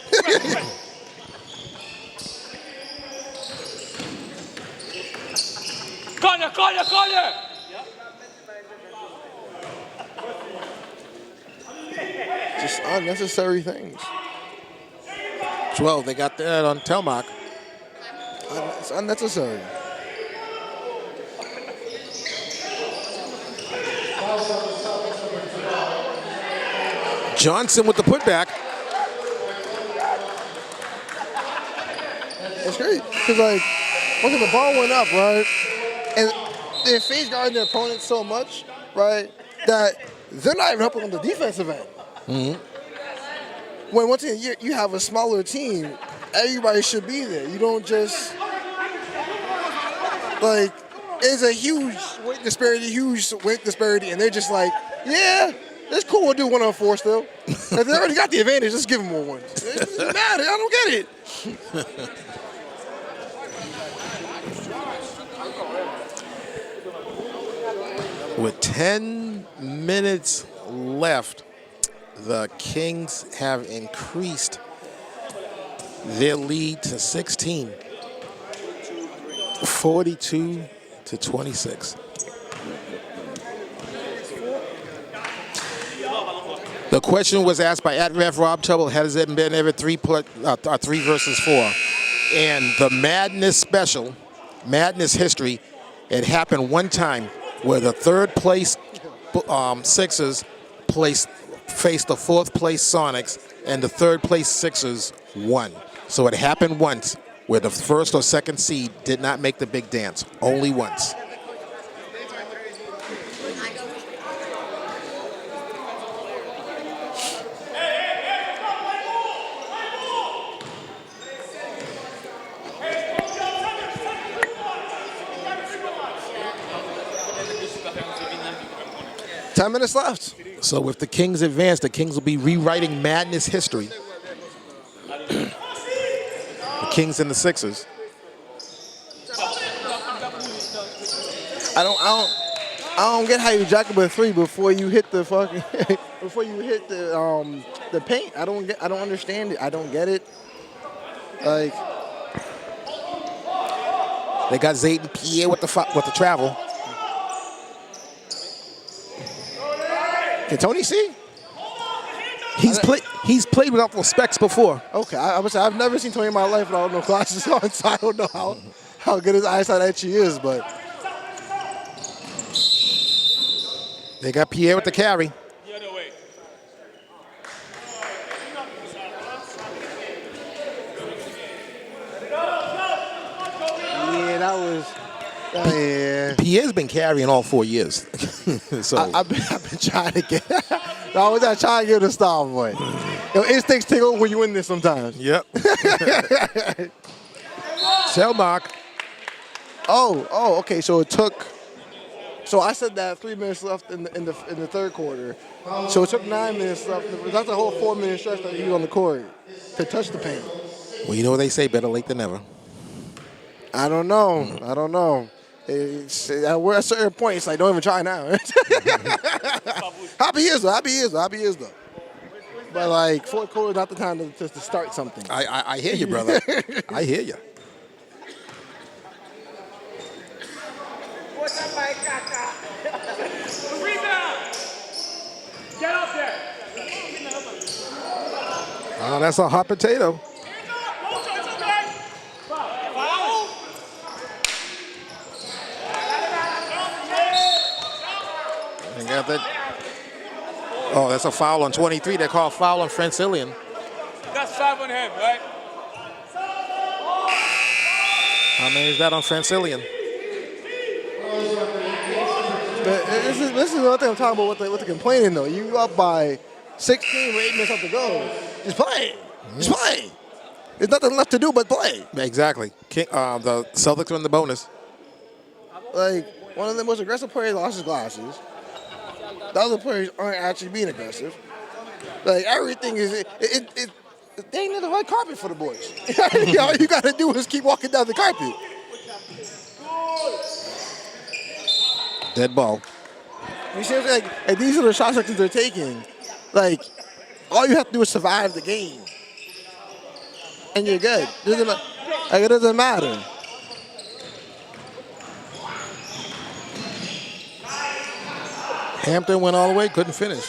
Corner! Just unnecessary things. 12. They got that on Telmark. It's unnecessary. Johnson with the putback. It's great. Because, like, once the ball went up, right, and they're face guarding their opponents so much, right, that they're not even helping on the defensive end. When once again, you have a smaller team, everybody should be there. You don't just, like, it's a huge weight disparity, and they're just like, yeah, it's cool, we'll do 1-on-4 still. If they already got the advantage, just give them more ones. It doesn't matter, I don't get it. With 10 minutes left, the Kings have increased their lead to 16. 42-26. The question was asked by @Ref Rob Trouble, has it been ever 3 versus 4? And the Madness special, Madness history, it happened one time where the third place Sixers faced the fourth place Sonics, and the third place Sixers won. So it happened once where the first or second seed did not make the big dance, only once. Ten minutes left. So if the Kings advance, the Kings will be rewriting Madness history. The Kings and the Sixers. I don't get how you jack up a 3 before you hit the fucking the paint. I don't understand it. I don't get it. Like, They got Zayden Pierre with the travel. can Tony see? He's played without the specs before. Okay, I would say I've never seen Tony in my life without no glasses on, so I don't know how good his eyesight actually is, but They got Pierre with the carry. The other way. yeah, that was yeah. Pierre's been carrying all 4 years. So I've been trying to get. I was not trying to get it a stop, boy. Yo, instincts take over when you win this sometimes. Yep. Selmark. Oh, okay. So it took. So I said that 3 minutes left in the third quarter. So it took 9 minutes left. That's a whole 4-minute stretch that he was on the court to touch the paint. Well, you know what they say, better late than never. I don't know. It's, at a certain point, it's like, don't even try now. Happy is though. But like, fourth quarter is not the time to start something. I hear you, brother. I hear you. Rebound! Get up there! Oh, that's a hot potato. Foul! Yeah, oh, that's a foul on 23. They call foul on Francillian. That's 5 on him, right? How many is that on Francillian? But this is another thing I'm talking about with the complaining though. You up by 16 with 8 minutes left to go. Just play. Just play. There's nothing left to do but play. Exactly. The Celtics are in the bonus. Like, one of the most aggressive players lost his glasses. The other players aren't actually being aggressive. Like, everything is, they ain't in the right carpet for the boys. All you got to do is keep walking down the carpet. Dead ball. You see what I'm saying? Like, these are the shot sections they're taking. Like, all you have to do is survive the game. And you're good. It doesn't matter. Hampton went all the way, couldn't finish.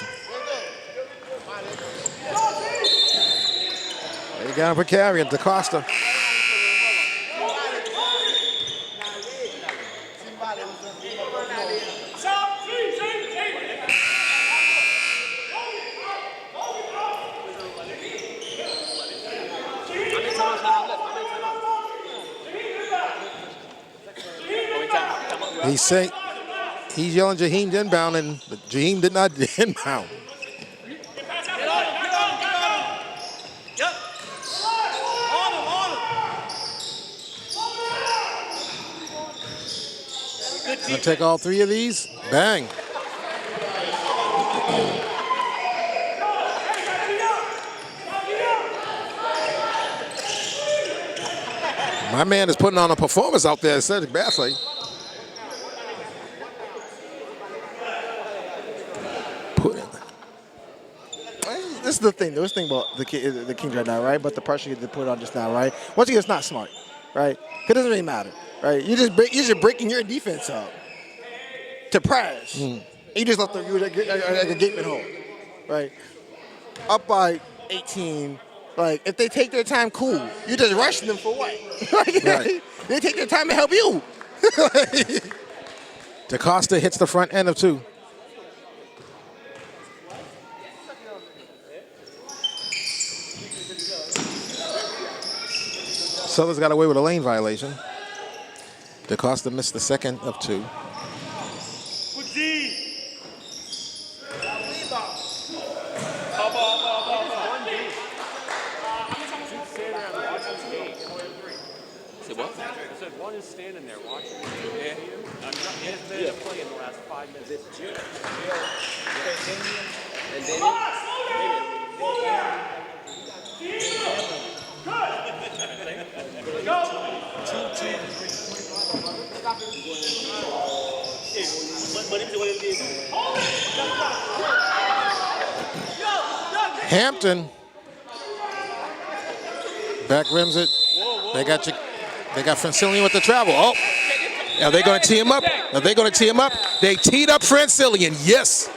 They got him for carrying. DaCosta. He's yelling Jaheim inbound, and Jaheim did not inbound. Gonna take all 3 of these. Bang. My man is putting on a performance out there at Cedric Bathurst. This is the thing. This thing about the Kings right now, right? But the pressure they put on just now, right? Once again, it's not smart, right? It doesn't really matter, right? You're just breaking your defense up to press. And you just left you like a gaping hole, right? Up by 18. Like, if they take their time, cool. You're just rushing them for what? Right. They take their time to help you. DaCosta hits the front end of 2. Sellers got away with a lane violation. DaCosta missed the second of 2. One is standing there watching the game. He hasn't been able to play in the last 5 minutes. And Hampton back rims it. They got Francillian with the travel. Oh, are they going to tee him up? Are they going to tee him up? They teed up Francillian. Yes.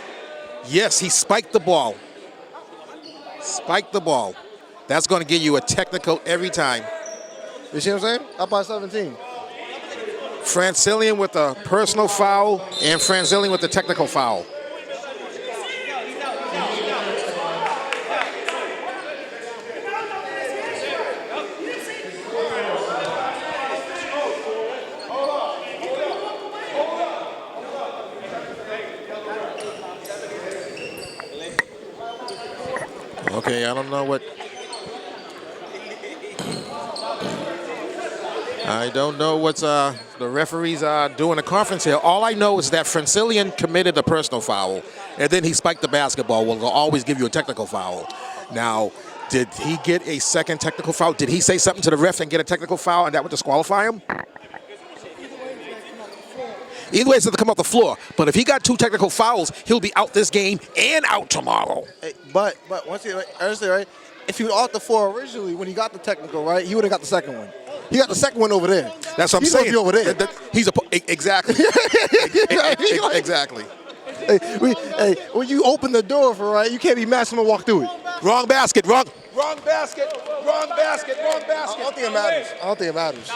Yes, he spiked the ball. Spiked the ball. That's going to give you a technical every time. You see what I'm saying? Up by 17. Francillian with a personal foul and Francillian with the technical foul. Okay, I don't know what. I don't know what's the referees are doing a conference here. All I know is that Francillian committed a personal foul, and then he spiked the basketball. Well, they'll always give you a technical foul. Now, did he get a second technical foul? Did he say something to the ref and get a technical foul, and that would disqualify him? Either way, it's going to come off the floor. But if he got 2 technical fouls, he'll be out this game and out tomorrow. Hey, but once you honestly, right? If he was off the floor originally when he got the technical, right, he would have got the second one. He got the second one over there. That's what I'm saying. He's over there. He's exactly. Exactly. Hey, when you open the door for right, you can't be mad someone walk through it. Wrong basket. Wrong basket. Wrong basket. I don't think it matters. I don't think it matters.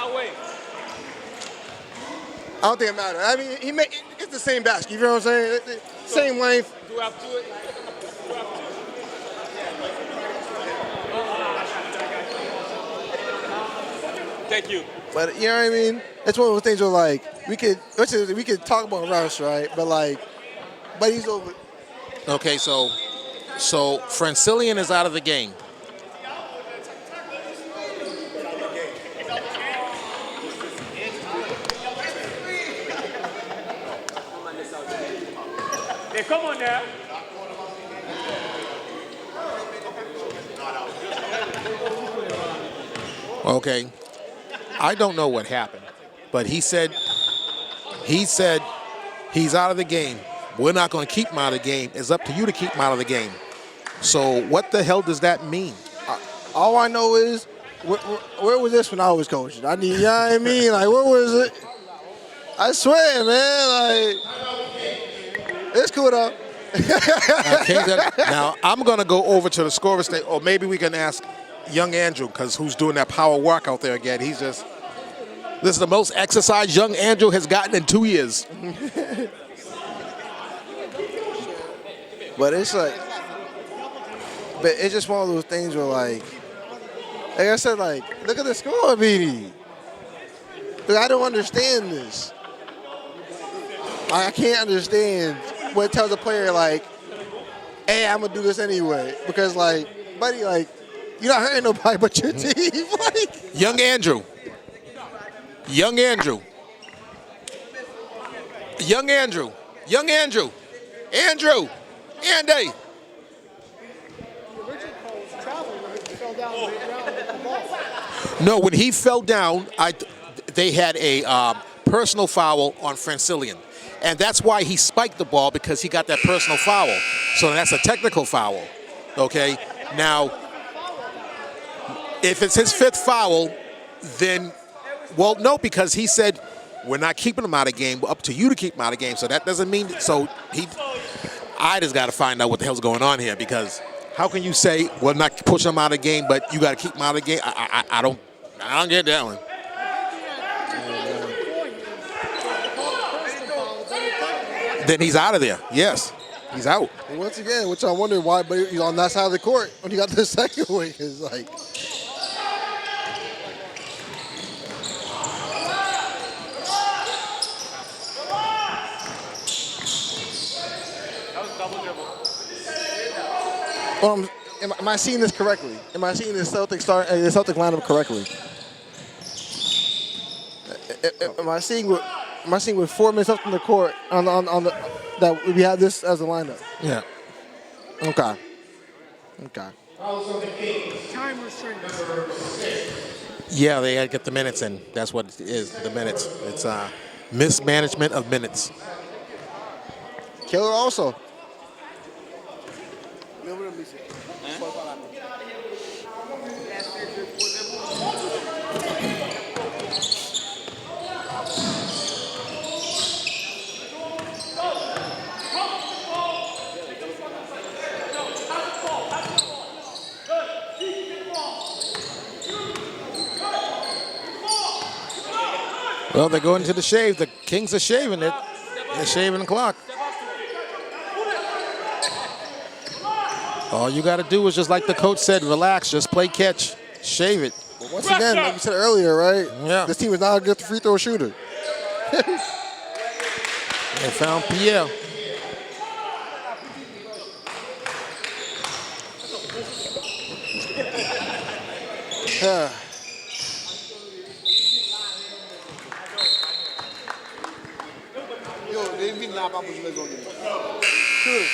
I don't think it matters. I mean, it's the same basket. You know what I'm saying? Same length. Do we have two? Thank you. But you know what I mean? It's one of those things where like we could talk about Russ, right? But he's over. Okay, so Francillian is out of the game. Hey, come on now. Okay, I don't know what happened, but he said he's out of the game. We're not going to keep him out of the game. It's up to you to keep him out of the game. So what the hell does that mean? All I know is where was this when I was coaching? You know what I mean? Like, where was it? I swear, man. Like, it's cool though. Now I'm going to go over to the scorer state, or maybe we can ask young Andrew, because who's doing that power work out there again. This is the most exercise young Andrew has gotten in 2 years. But it's just one of those things where like I said, like, look at the score, BD. Look, I don't understand this. I can't understand what tells a player like, hey, I'm gonna do this anyway. Because like, buddy, like, you're not hurting nobody but your team. Like, Young Andrew. Andy. No, when he fell down, they had a personal foul on Francillian. And that's why he spiked the ball, because he got that personal foul. So that's a technical foul. Okay? Now, if it's his fifth foul, then, well, no, because he said, we're not keeping him out of game. Up to you to keep him out of game. So that doesn't mean, I just got to find out what the hell's going on here, because how can you say, well, not pushing him out of game, but you got to keep him out of game? I don't get that one. Then he's out of there. Yes, he's out. and once again, which I wonder why, but he's on that side of the court when he got the second one, is like. Am I seeing this correctly? Am I seeing the Celtic lineup correctly? Am I seeing with 4 minutes left on the court that we have this as a lineup? Yeah. Okay. Time restraints. Yeah, they had to get the minutes in. That's what it is, the minutes. It's mismanagement of minutes. Killer also. Well, they're going to the shave. The Kings are shaving it. They're shaving the clock. All you got to do is, just like the coach said, relax, just play catch, shave it. But once again, like you said earlier, right? Yeah. This team is not a good free throw shooter. They found Pierre.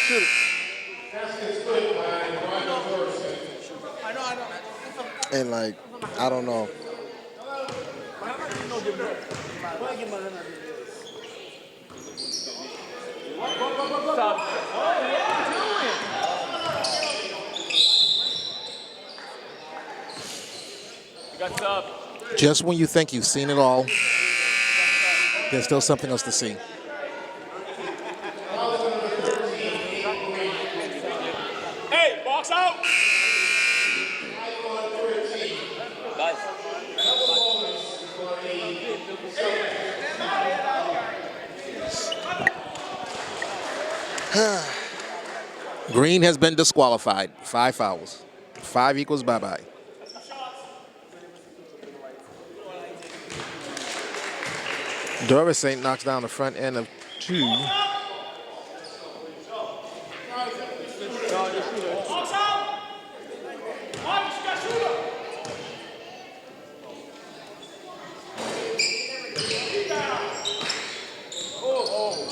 Shoot it. And like, I don't know. Just when you think you've seen it all, there's still something else to see. Hey, box out. Green has been disqualified. 5 fouls. 5 equals bye-bye. Doris Saint knocks down the front end of 2.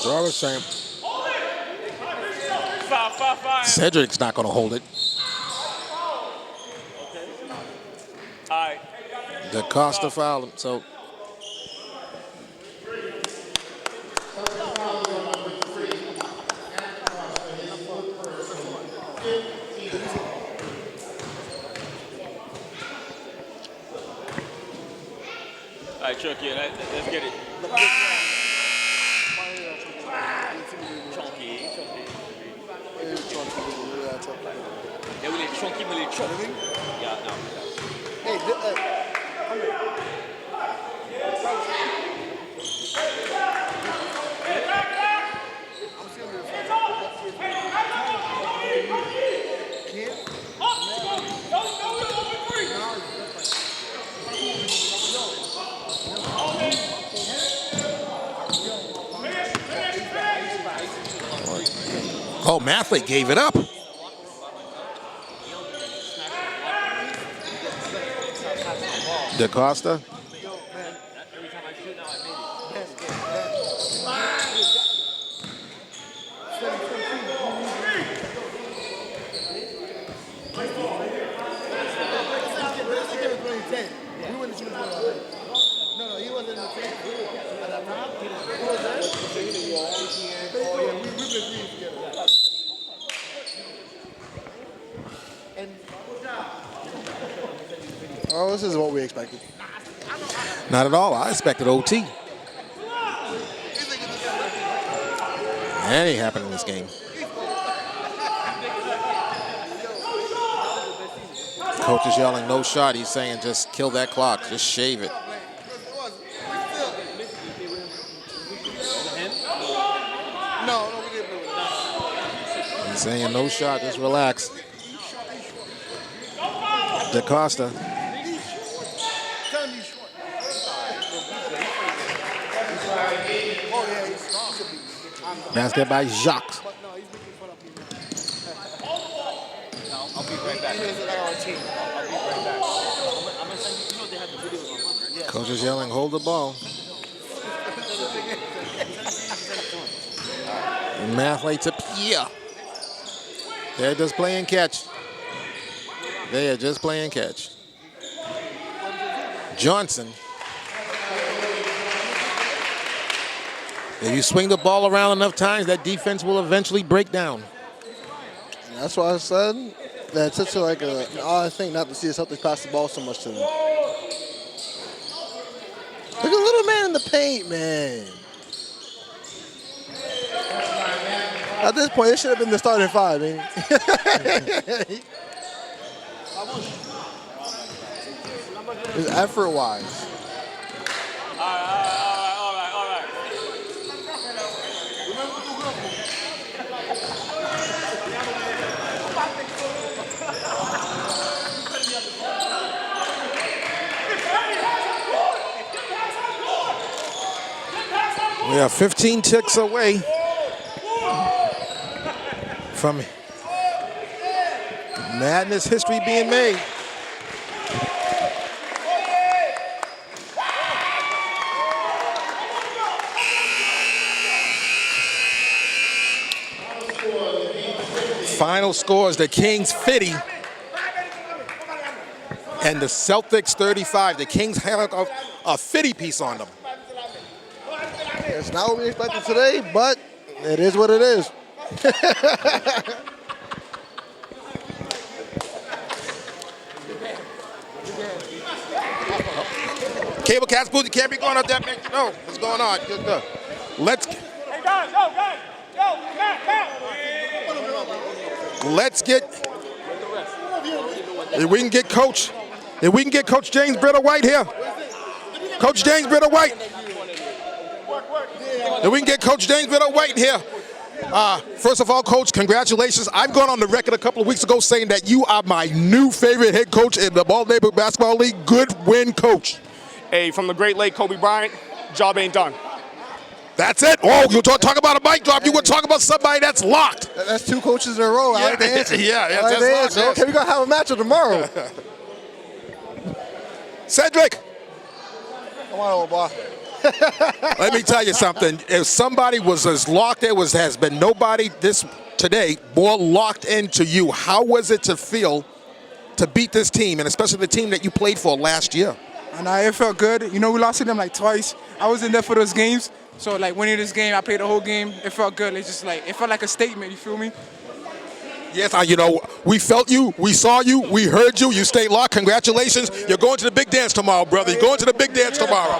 Doris Saint. Cedric's not going to hold it. DaCosta fouled him, so. All right, Chuck, yeah, let's get it. Yeah, we need chunky, we need chunky. Yeah, no. Hey, Oh, Mathlete gave it up. DaCosta. Oh, this is what we expected. Not at all. I expected OT. That ain't happening in this game. Coach is yelling no shot. He's saying just kill that clock. Just shave it. He's saying no shot. Just relax. DaCosta. Basket by Jacques. I'll be right back. Coach is yelling, hold the ball. Mathlete to Pierre. They're just playing catch. They are just playing catch. Johnson. If you swing the ball around enough times, that defense will eventually break down. That's why I said that it's such like an odd thing not to see the Celtics pass the ball so much to them. Look at little man in the paint, man. At this point, it should have been the starting 5, man. It's effort-wise. All right. We are 15 ticks away from madness history being made. Final scores, the Kings 50 and the Celtics 35. The Kings have a 50 piece on them. It's not what we expected today, but it is what it is. Cable cast booth, you can't be going up that big. No, what's going on? Let's get. If we can get Coach James Brittle White here. Coach James Brittle White. If we can get Coach James Brittle White here. First of all, Coach, congratulations. I've gone on the record a couple of weeks ago saying that you are my new favorite head coach in the Ball Neighborhood Basketball League. Good win, Coach. Hey, from the great late Kobe Bryant, job ain't done. That's it. Oh, you talk about a mic drop. You would talk about somebody that's locked. That's 2 coaches in a row. I like the answer. Yeah, I like the that's answer. locked. Okay, we're going to have a matchup tomorrow. Cedric, Come on, old boy. let me tell you something. If somebody was as locked, has been nobody today more locked into you. How was it to feel to beat this team, and especially the team that you played for last year? And it felt good. You know, we lost to them like twice. I was in there for those games. So, like, winning this game, I played the whole game. It felt good. It's just like, it felt like a statement, you feel me? Yes, we felt you, we saw you, we heard you. You stayed locked. Congratulations. You're going to the big dance tomorrow, brother. You're going to the big dance tomorrow.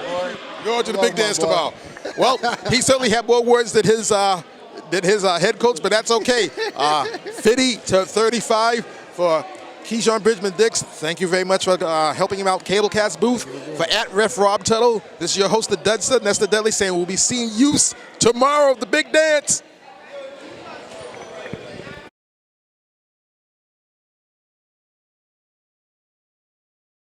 You're going to the big dance tomorrow. Well, he certainly had more words than his head coach, but that's okay. 50-35 for Keyshawn Bridgman-Dix. Thank you very much for helping him out. Cablecast booth for @Ref Rob Tuttle. This is your host, the Dudson. That's the Dudley saying we'll be seeing you tomorrow at the big dance.